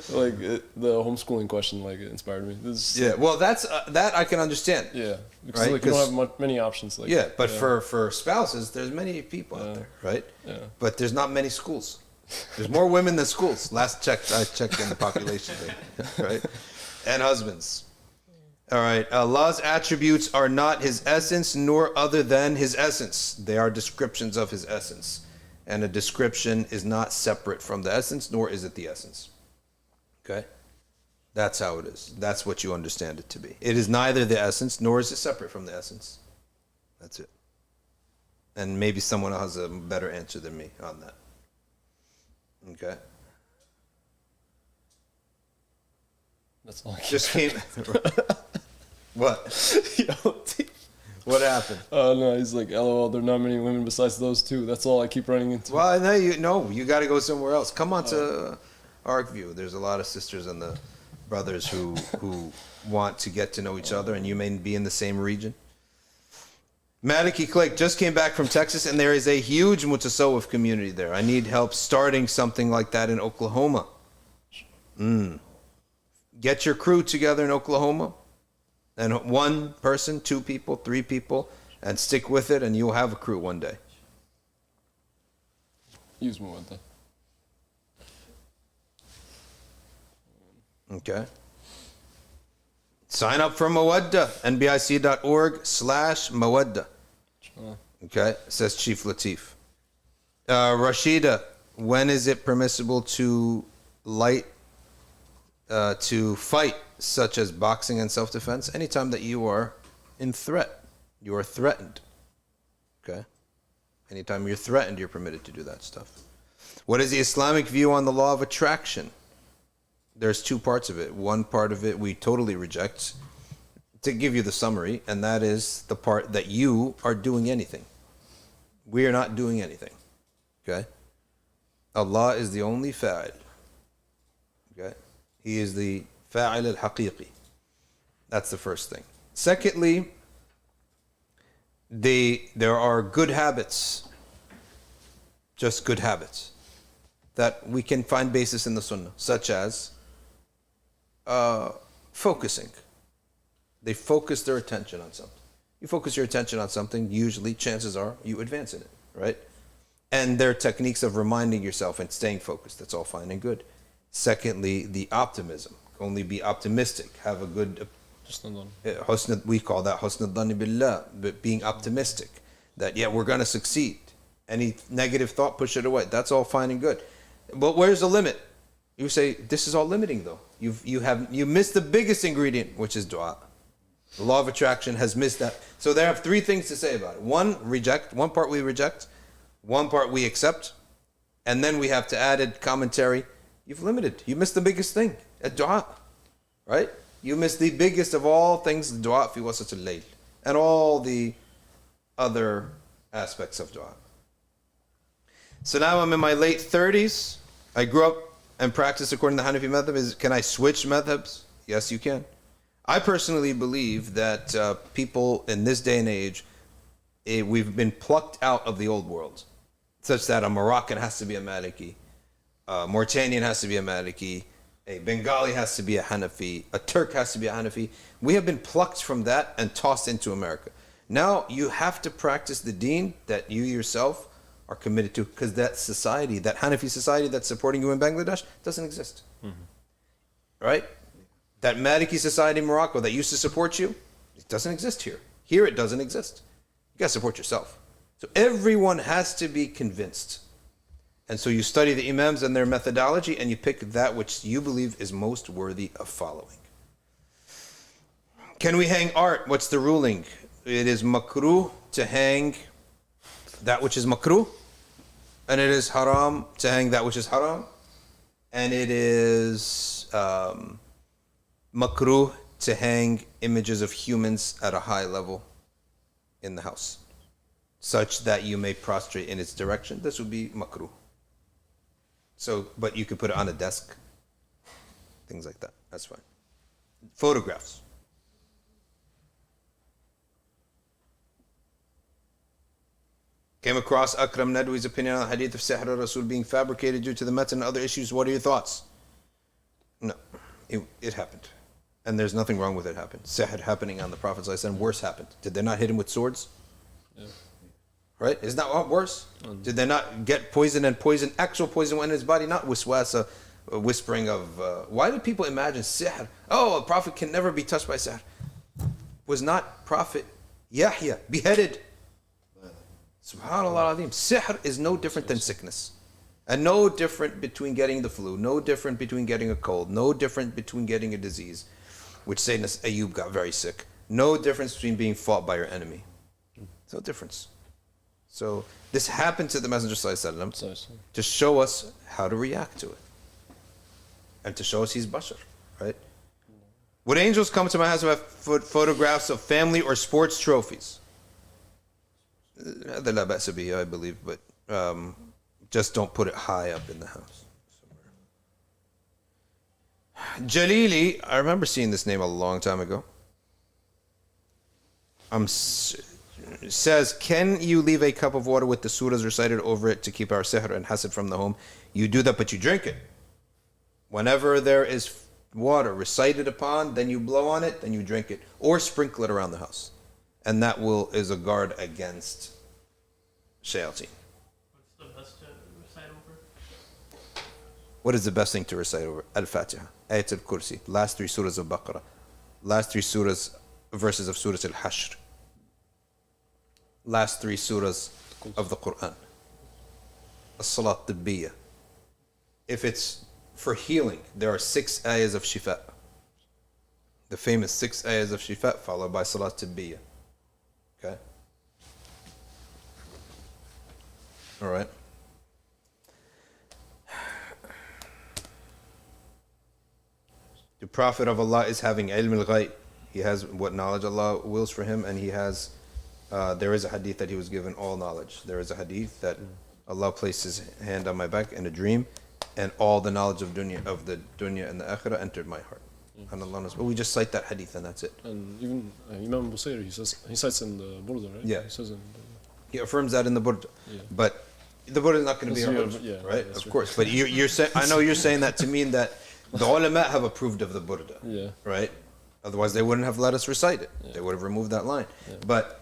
Like the homeschooling question, like it inspired me. Yeah, well, that's that I can understand. Yeah, because right? like you don't have many options. Like yeah, but for spouses, there's many people out there, right? Yeah. But there's not many schools. There's more women than schools. Last I checked in the population thing, right? And husbands. All right. Allah's attributes are not His essence, nor other than His essence. They are descriptions of His essence, and a description is not separate from the essence, nor is it the essence. Okay? That's how it is. That's what you understand it to be. It is neither the essence, nor is it separate from the essence. That's it. And maybe someone else has a better answer than me on that. Okay? That's all I just came. What? What happened? Oh no, he's like, LOL, there are not many women besides those two. That's all I keep running into. Well, you got to go somewhere else. Come on to ArcView. There's a lot of sisters and the brothers who want to get to know each other, and you may be in the same region. Maliki Click just came back from Texas, and there is a huge mutasawwif community there. I need help starting something like that in Oklahoma. Get your crew together in Oklahoma, and one person, 2 people, 3 people, and stick with it, and you'll have a crew one day. Use more with that. Okay. Okay. Sign up for Mawadda, nbic.org/Mawadda. Okay, says Chief Latif. Rashida, when is it permissible to fight, such as boxing and self-defense? Anytime that you are in threat, you are threatened. Okay? Anytime you're threatened, you're permitted to do that stuff. What is the Islamic view on the law of attraction? There's two parts of it. One part of it we totally reject. To give you the summary, and that is the part that you are doing anything. We are not doing anything. Okay? Allah is the only fa'il. Okay? He is the fa'il al-haqiqi. That's the first thing. Secondly, there are good habits, just good habits, that we can find basis in the sunnah, such as focusing. They focus their attention on something. You focus your attention on something, usually, chances are, you advance in it, right? And there are techniques of reminding yourself and staying focused. That's all fine and good. Secondly, the optimism. Only be optimistic. Have a good... we call that husn al-dhanni billah, but being optimistic. That, yeah, we're going to succeed. Any negative thought, push it away. That's all fine and good. But where's the limit? You say, this is all limiting, though. You missed the biggest ingredient, which is dua. The law of attraction has missed that. So there have three things to say about it. One, reject. One part we reject. One part we accept. And then we have to add commentary. You've limited. You missed the biggest thing. At dua. Right? You missed the biggest of all things, the dua fi wasat al-layl. And all the other aspects of dua. So now I'm in my late 30s. I grew up and practiced according to the Hanafi madhab. Can I switch madhabs? Yes, you can. I personally believe that people in this day and age, we've been plucked out of the old world, such that a Moroccan has to be a Maliki, a Mauritanian has to be a Maliki, a Bengali has to be a Hanafi, a Turk has to be a Hanafi. We have been plucked from that and tossed into America. Now you have to practice the deen that you yourself are committed to, because that society, that Hanafi society that's supporting you in Bangladesh, doesn't exist. Right? That Maliki society in Morocco that used to support you, it doesn't exist here. Here it doesn't exist. You got to support yourself. So everyone has to be convinced. And so you study the Imams and their methodology, and you pick that which you believe is most worthy of following. Can we hang art? What's the ruling? It is makruh to hang that which is makruh, and it is haram to hang that which is haram, and it is makruh to hang images of humans at a high level in the house, such that you may prostrate in its direction. This would be makruh. So, but you could put it on a desk, things like that. That's fine. Photographs. Came across Akram Nadwi's opinion on the hadith of Sihr al-Rasul being fabricated due to the matan and other issues. What are your thoughts? No, it happened. And there's nothing wrong with it happened. Sihr happening on the Prophet ﷺ, worse happened. Did they not hit him with swords? Yeah. Right? Isn't that what worse? Did they not get poison, and poison, actual poison went in his body? Not wiswasa, whispering of... why do people imagine sihr? Oh, a prophet can never be touched by sihr. Was not Prophet Yahya beheaded? Subhanallah al-Azim. Sihr is no different than sickness. And no different between getting the flu, no different between getting a cold, no different between getting a disease, which Sayyidina Ayub got very sick. No difference between being fought by your enemy. No difference. So this happened to the Messenger ﷺ to show us how to react to it. And to show us he's bashar, right? Would angels come to my house and have photographs of family or sports trophies? هذا لا بأس به, I believe, but just don't put it high up in the house. Jalili, I remember seeing this name a long time ago. Says, can you leave a cup of water with the surahs recited over it to keep our sihr and hasad from the home? You do that, but you drink it. Whenever there is water recited upon, then you blow on it, then you drink it, or sprinkle it around the house. And that is a guard against shayateen. What's the best to recite over? What is the best thing to recite over? Al-Fatiha, Ayat al-Kursi, last three surahs of Baqarah. last three verses of Surah Al-Hashr. Last three surahs of the Quran. As-Salat Tibbiyah. If it's for healing, there are 6 ayahs of shifa. The famous 6 ayahs of shifa, followed by Salat Tibbiyah. Okay? Alright. The Prophet of Allah is having ilm al-ghayb. He has what knowledge Allah wills for him, and he has, there is a hadith that he was given all knowledge. There is a hadith that Allah placed his hand on my back in a dream, and all the knowledge of the dunya and the akhirah entered my heart. And Allah knows. But we just cite that hadith and that's it. And even Imam Busayr, he cites in the Burda, right? Yeah. He says in He affirms that in the Burda. Yeah. But the Burda is not going to be our yeah, right? that's Of true. course. But you're saying, I know you're saying that to mean that the ulama have approved of the Burda. Yeah. Right? Otherwise, they wouldn't have let us recite it. Yeah. They would have removed that line. Yeah. But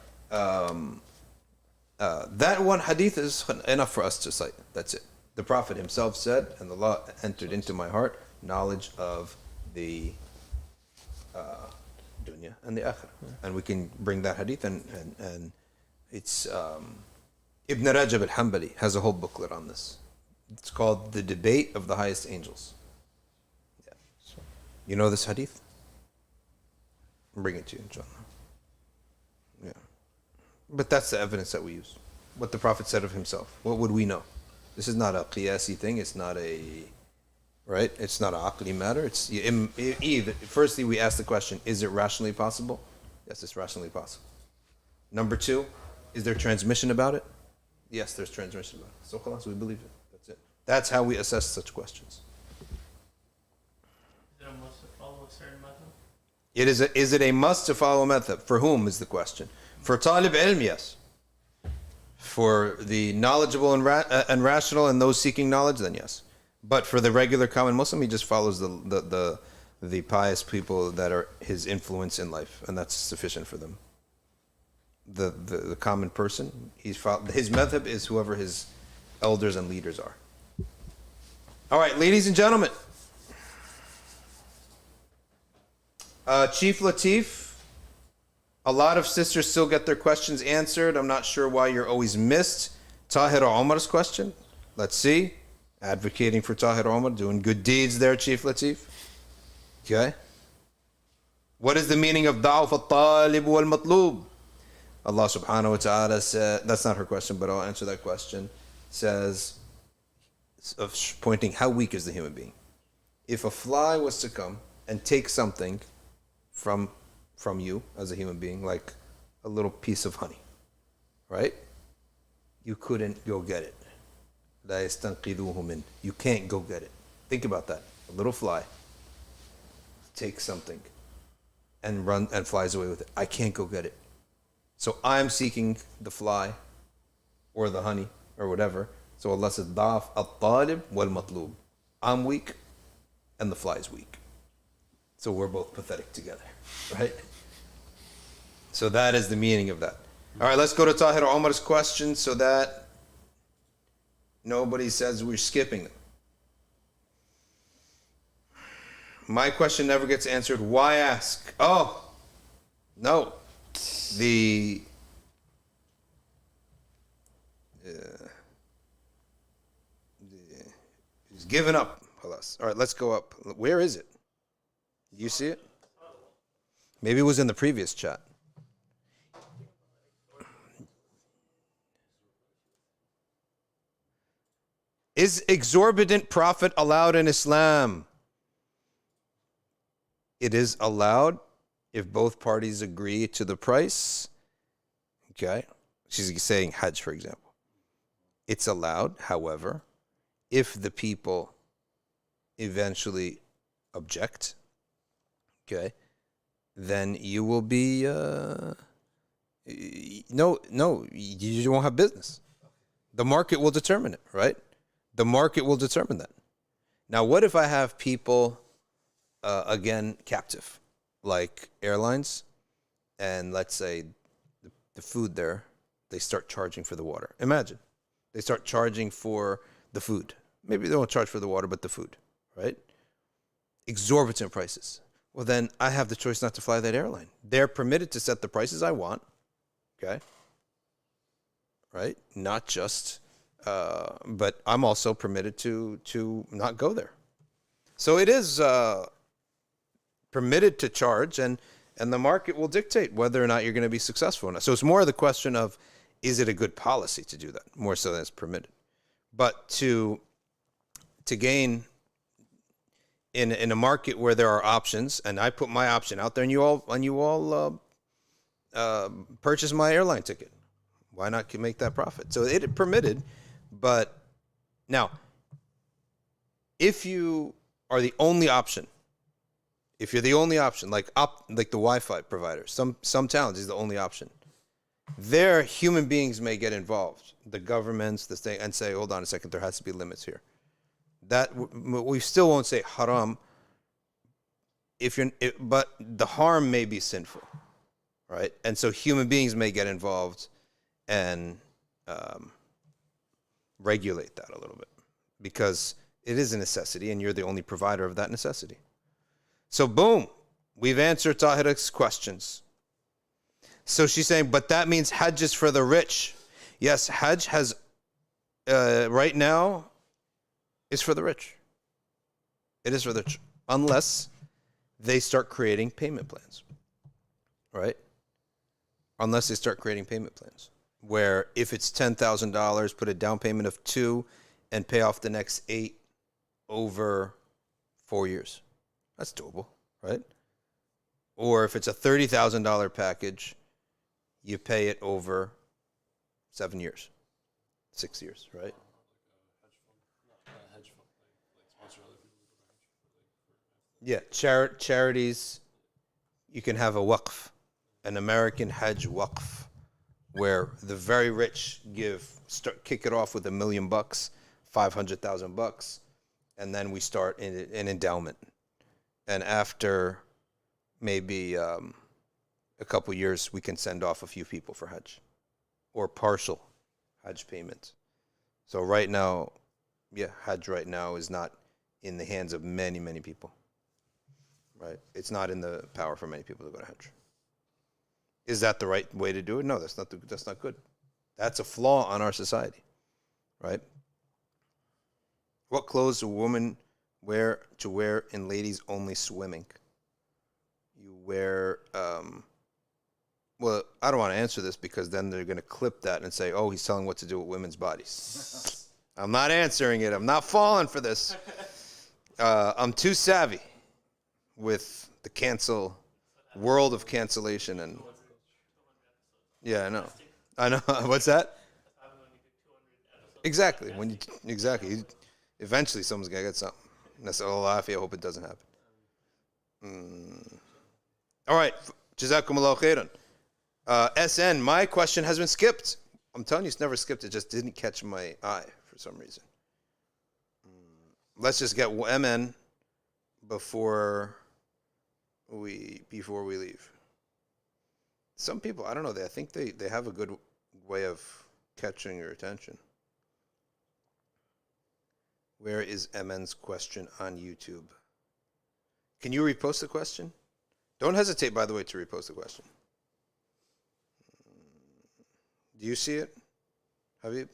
that one hadith is enough for us to cite. That's it. The Prophet himself said, and Allah entered into my heart knowledge of the dunya and the akhirah. Yeah. And we can bring that hadith, and it's Ibn Rajab al-Hanbali has a whole booklet on this. It's called The Debate of the Highest Angels. Yeah. You know this hadith? I'll bring it to you, inshallah. Yeah. But that's the evidence that we use. What the Prophet said of himself. What would we know? This is not a qiyasi thing. It's not a, right? It's not an aqli matter. It's either. Firstly, we ask the question: is it rationally possible? Yes, it's rationally possible. Number 2, is there transmission about it? Yes, there's transmission about it. So, khalas, we believe it. That's it. That's how we assess such questions. Is it a must to follow a certain method? Is it a must to follow a method? For whom is the question? For talib ilm, yes. For the knowledgeable and rational and those seeking knowledge, then yes. But for the regular common Muslim, he just follows the pious people that are his influence in life, and that's sufficient for them. The common person, his madhab is whoever his elders and leaders are. All right, ladies and gentlemen. Chief Latif. A lot of sisters still get their questions answered. I'm not sure why you're always missed. Tahir Omar's question. Let's see. Advocating for Tahir Omar, doing good deeds there, Chief Latif. Okay. What is the meaning of da'uf al-talib wal-matlub? Allah subhanahu wa ta'ala said, that's not her question, but I'll answer that question. Says, of pointing how weak is the human being. If a fly was to come and take something from you as a human being, like a little piece of honey, right? You couldn't go get it. لا يستنقذوه منه. You can't go get it. Think about that. A little fly takes something and flies away with it. I can't go get it. So I'm seeking the fly or the honey or whatever. So Allah said, ضعف الطالب والمطلوب. I'm weak and the fly is weak. So we're both pathetic together, right? So that is the meaning of that. All right, let's go to Tahir Omar's question so that nobody says we're skipping them. My question never gets answered. Why ask? Oh, no. He's given up. All right, let's go up. Where is it? You see it? Maybe it was in the previous chat. Is exorbitant profit allowed in Islam? It is allowed if both parties agree to the price. Okay. She's saying Hajj, for example. It's allowed, however, if the people eventually object, okay, then you will be, no, you won't have business. The market will determine it, right? The market will determine that. Now, what if I have people, again, captive, like airlines, and let's say the food there, they start charging for the water. Imagine, they start charging for the food. Maybe they won't charge for the water, but the food, right? Exorbitant prices. well, then I have the choice not to fly that airline. They're permitted to set the prices I want, okay? Right? Not just, but I'm also permitted to not go there. So it is permitted to charge, and the market will dictate whether or not you're going to be successful or not. So it's more of the question of, is it a good policy to do that, more so than it's permitted. But to gain in a market where there are options, and I put my option out there, and you all purchase my airline ticket. Why not make that profit? So it permitted, but now, if you are the only option, if you're the only option, like the Wi-Fi provider, some towns is the only option. There, human beings may get involved, the governments, the thing, and say, hold on a second, there has to be limits here. That we still won't say haram. But the harm may be sinful, right? And so human beings may get involved and regulate that a little bit, because it is a necessity, and you're the only provider of that necessity. So boom, we've answered Tahira's questions. So she's saying, but that means Hajj is for the rich. Yes, Hajj has right now is for the rich. It is for the rich, unless they start creating payment plans, right? Unless they start creating payment plans, where if it's $10,000, put a down payment of $2,000 and pay off the next $8,000 over 4 years. That's doable, right? Or if it's a $30,000 package, you pay it over 7 years, 6 years, right? Yeah, charities. You can have a waqf, an American Hajj waqf, where the very rich kick it off with $1 million, $500,000, and then we start an endowment. And after maybe a couple years, we can send off a few people for Hajj, or partial Hajj payments. So right now, Hajj right now is not in the hands of many, many people. Right? It's not in the power for many people to go to Hajj. Is that the right way to do it? No, that's not good. That's a flaw on our society, right? What clothes a woman wear in ladies only swimming? You wear, well, I don't want to answer this, because then they're going to clip that and say, oh, he's telling what to do with women's bodies. I'm not answering it. I'm not falling for this. I'm too savvy with the world of cancellation, and yeah, I know. What's that? Exactly. Eventually someone's gonna get something. That's all I hope it doesn't happen. All right, Jazakumullahu khairan. SN, my question has been skipped. I'm telling you, it's never skipped. It just didn't catch my eye for some reason. Let's just get MN before we leave. Some people, I don't know, I think they have a good way of catching your attention. Where is MN's question on YouTube? Can you repost the question? Don't hesitate, by the way, to repost the question. Do you see it, Habib?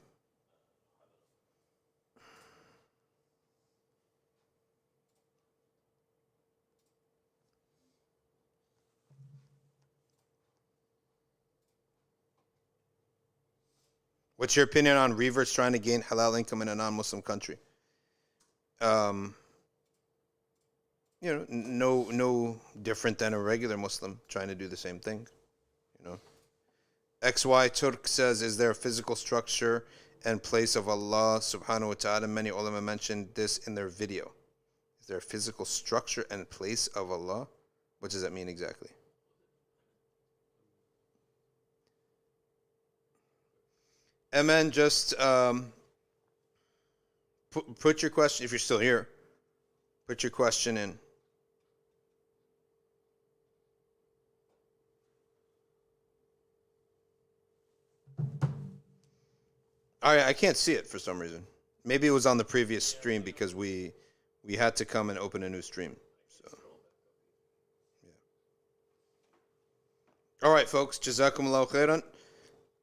What's your opinion on reverts trying to gain halal income in a non-Muslim country? No different than a regular Muslim trying to do the same thing. XY Turk says, is there a physical structure and place of Allah subhanahu wa ta'ala? Many ulama mentioned this in their video. Is there a physical structure and place of Allah? What does that mean exactly? And then just put your question, if you're still here, put your question in. All right, I can't see it for some reason. Maybe it was on the previous stream, because we had to come and open a new stream. So All right, folks. Jazakumullahu khairan.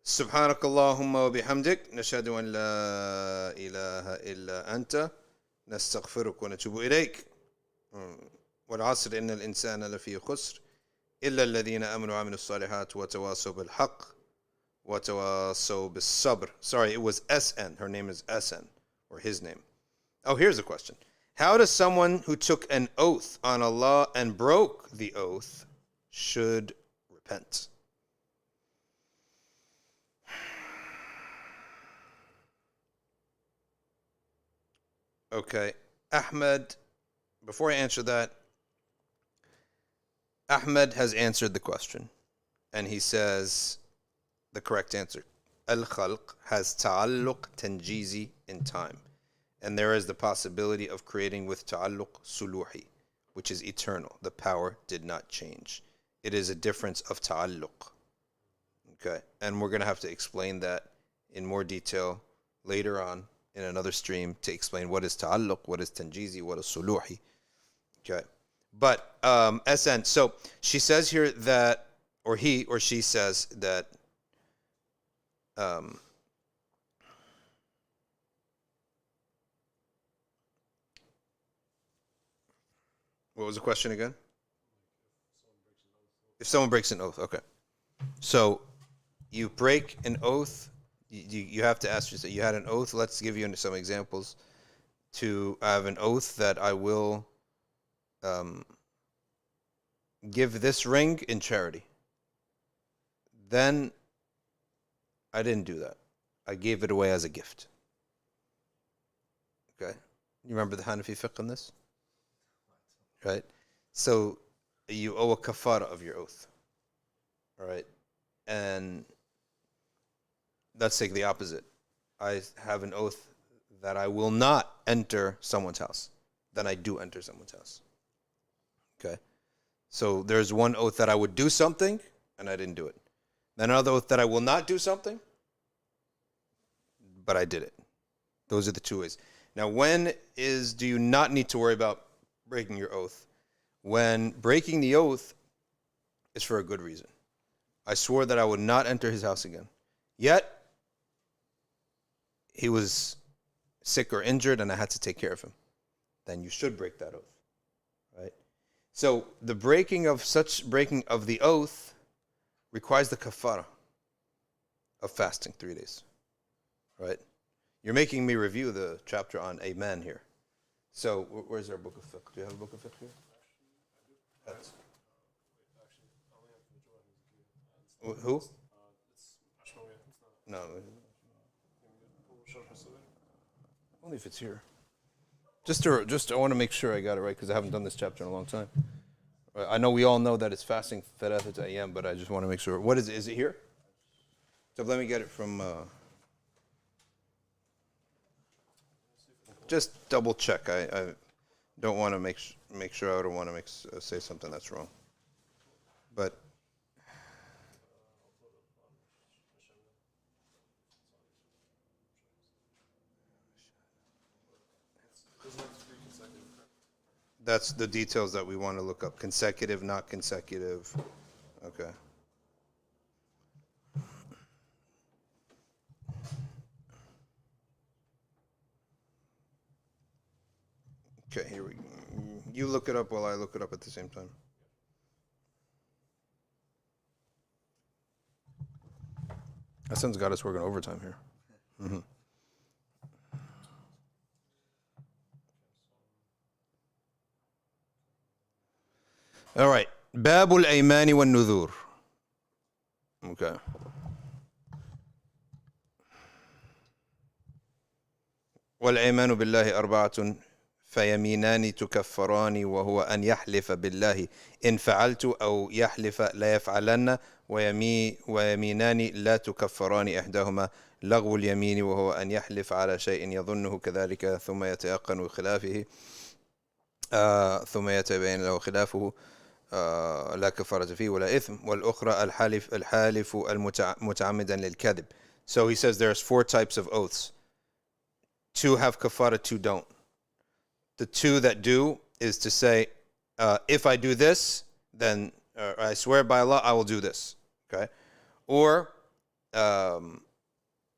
سبحانك اللهم وبحمدك نشهد أن لا إله إلا أنت نستغفرك ونتوب إليك والعصر إن الإنسان لفي خسر إلا الذين آمنوا وعملوا الصالحات وتواصوا بالحق وتواصوا بالصبر. Sorry, it was SN. Her name is SN, or his name. Oh, here's a question. How does someone who took an oath on Allah and broke the oath should repent? Okay, Ahmed, before I answer that, Ahmed has answered the question, and he says the correct answer. Al-Khalq has ta'alluq tanjizi in time, and there is the possibility of creating with ta'alluq suluhi, which is eternal. The power did not change. It is a difference of ta'alluq. Okay, and we're going to have to explain that in more detail later on in another stream to explain what is ta'alluq, what is tanjizi, what is suluhi. Okay. But SN, so she says here that, or he or she says that what was the question again? If someone breaks an oath, okay. So you break an oath, you have to ask yourself, you had an oath, let's give you some examples. To have an oath that I will give this ring in charity. Then I didn't do that. I gave it away as a gift. Okay? You remember the Hanafi fiqh on this? Right? So you owe a kafara of your oath. All right? And let's take the opposite. I have an oath that I will not enter someone's house. Then I do enter someone's house. Okay? So there's one oath that I would do something, and I didn't do it. Then another oath that I will not do something, but I did it. Those are the two ways. Now, do you not need to worry about breaking your oath? When breaking the oath is for a good reason. I swore that I would not enter his house again. Yet, he was sick or injured, and I had to take care of him. Then you should break that oath. Right? So the breaking of the oath requires the kafara of fasting 3 days. Right? You're making me review the chapter on Amen here. So where's our book of fiqh? Do you have a book of fiqh here? That's, who? No. Only if it's here. Just I want to make sure I got it right because I haven't done this chapter in a long time. I know we all know that it's fasting Thalathat Ayyam, but I just want to make sure. What is it? Is it here? So let me get it from. Just double check. I don't want to make sure. I don't want to say something that's wrong. But that's the details that we want to look up. Consecutive, not consecutive. Okay. Okay, here we go. You look it up while I look it up at the same time. Hassan's got us working overtime here. Mm-hmm. All right. باب الأيمان والنذور. Okay. والأيمان بالله أربعة فيمينان تكفران وهو أن يحلف بالله إن فعلت أو يحلف لا يفعلن ويمينان لا تكفران إحداهما لغو اليمين وهو أن يحلف على شيء يظنه كذلك ثم يتيقن خلافه ثم يتبين له خلافه لا كفارة فيه ولا إثم والأخرى الحالف متعمدا للكذب. So he says there's 4 types of oaths. 2 have kafara, 2 don't. The 2 that do is to say, if I do this, then I swear by Allah, I will do this. Okay? Or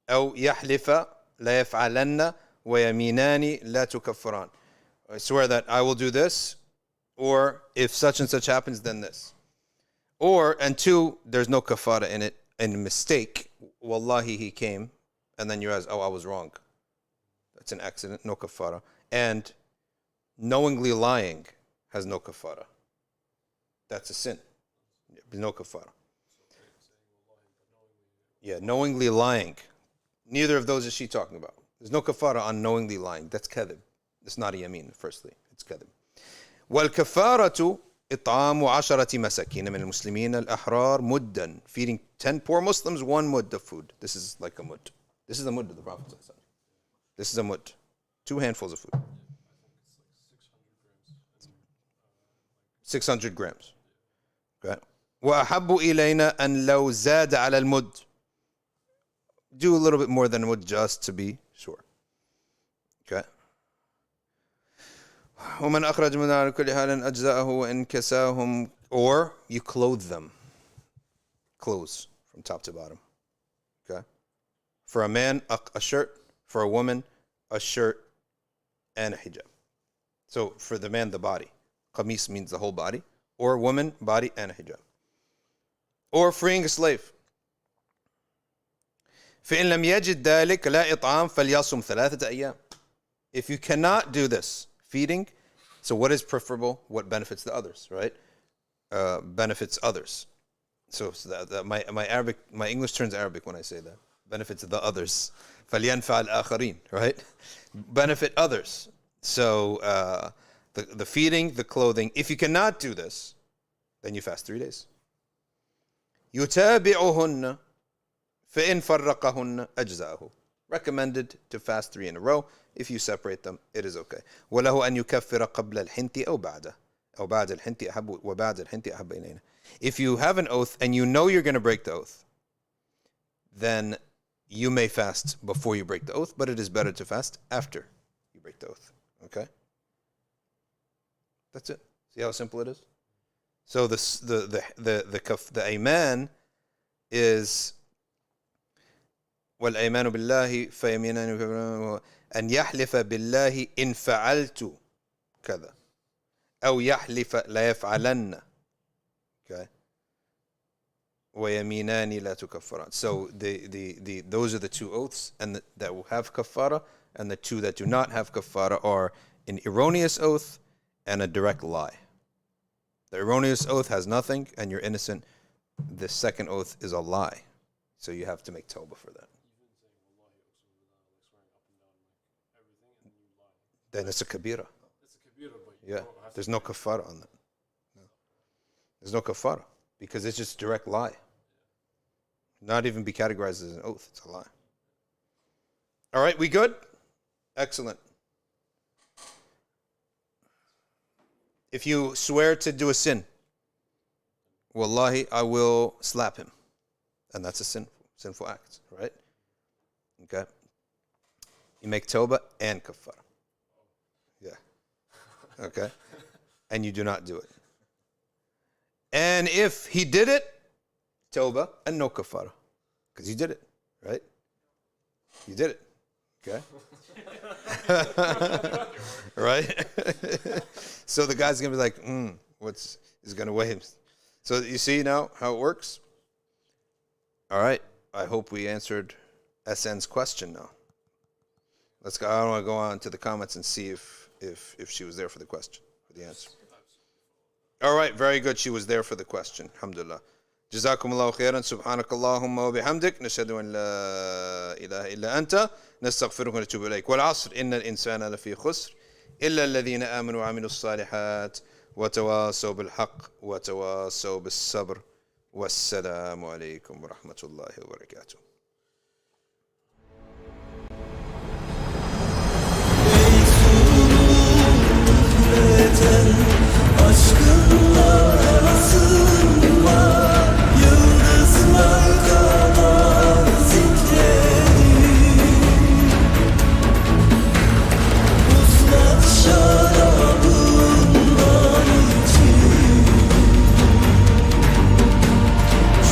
أو يحلف لا يفعلن ويمينان لا تكفران. I swear that I will do this, or if such and such happens, then this. Or, and two, there's no kafara in it, and mistake, wallahi he came, and then you realize, oh, I was wrong. That's an accident, no kafara. And knowingly lying has no kafara. That's a sin. No kafara. Yeah, knowingly lying. Neither of those is she talking about. There's no kafara on knowingly lying. That's kadhib. It's not a yameen, firstly. It's kadhib. والكفارة إطعام 10 مساكين من المسلمين الأحرار مدا. Feeding 10 poor Muslims 1 mud of food. This is like a mud. This is the mud of the Prophet. This is a mud. 2 handfuls of food. 600 grams. Okay. وأحب إلينا أن لو زاد على المد. Do a little bit more than a mud just to be sure. Okay. ومن أخرج من على كل حال أجزاءه وإن كساهم. Or you clothe them. Clothes from top to bottom. Okay. For a man, a shirt. For a woman, a shirt and a hijab. So for the man, the body. Qamis means the whole body. Or woman, body and a hijab. Or freeing a slave. فإن لم يجد ذلك لا إطعام فليصم 3 أيام. If you cannot do this, feeding, so what is preferable? What benefits the others, right? Benefits others. So my English turns Arabic when I say that. Benefits the others. فلينفع الآخرين, right? Benefit others. So the feeding, the clothing. If you cannot do this, then you fast 3 days. يتابعهن فإن فرقهن أجزاءه. Recommended to fast 3 in a row. If you separate them, it is okay. وله أن يكفر قبل الحنث أو بعده. أو بعد الحنث أحب وبعد الحنث أحب إلينا. If you have an oath and you know you're going to break the oath, then you may fast before you break the oath, but it is better to fast after you break the oath. Okay? That's it. See how simple it is? So the ayman is والأيمان بالله فيمينان أن يحلف بالله إن فعلت كذا أو يحلف لا يفعلن. Okay. ويمينان لا تكفران. So those are the 2 oaths and that will have kafara, and the 2 that do not have kafara are an erroneous oath and a direct lie. The erroneous oath has nothing and you're innocent. The second oath is a lie. So you have to make tawbah for that. Then it's a kabira. Yeah, there's no kafara on that. No. There's no kafara because it's just direct lie. Not even be categorized as an oath. It's a lie. All right, we good? Excellent. If you swear to do a sin, wallahi, I will slap him. And that's a sinful act, right? Okay. You make tawbah and kafara. Yeah. Okay. And you do not do it. And if he did it, tawbah and no kafara. Because you did it, right? You did it. Okay. Right? So the guy's going to be like, he's going to weigh him. So you see now how it works? All right. I hope we answered SN's question now. Let's go. I want to go on to the comments and see if she was there for the question, for the answer. All right. Very good. She was there for the question. Alhamdulillah. جزاكم الله خيرا سبحانك اللهم وبحمدك نشهد أن لا إله إلا أنت نستغفرك ونتوب إليك والعصر إن الإنسان لفي خسر إلا الذين آمنوا وعملوا الصالحات وتواصوا بالحق وتواصوا بالصبر والسلام عليكم ورحمة الله وبركاته.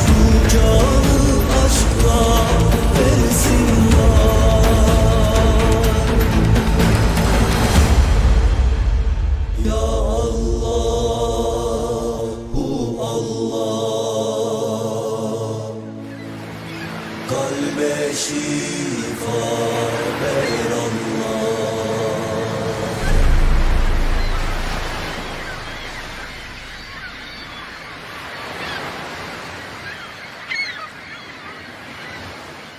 Şu she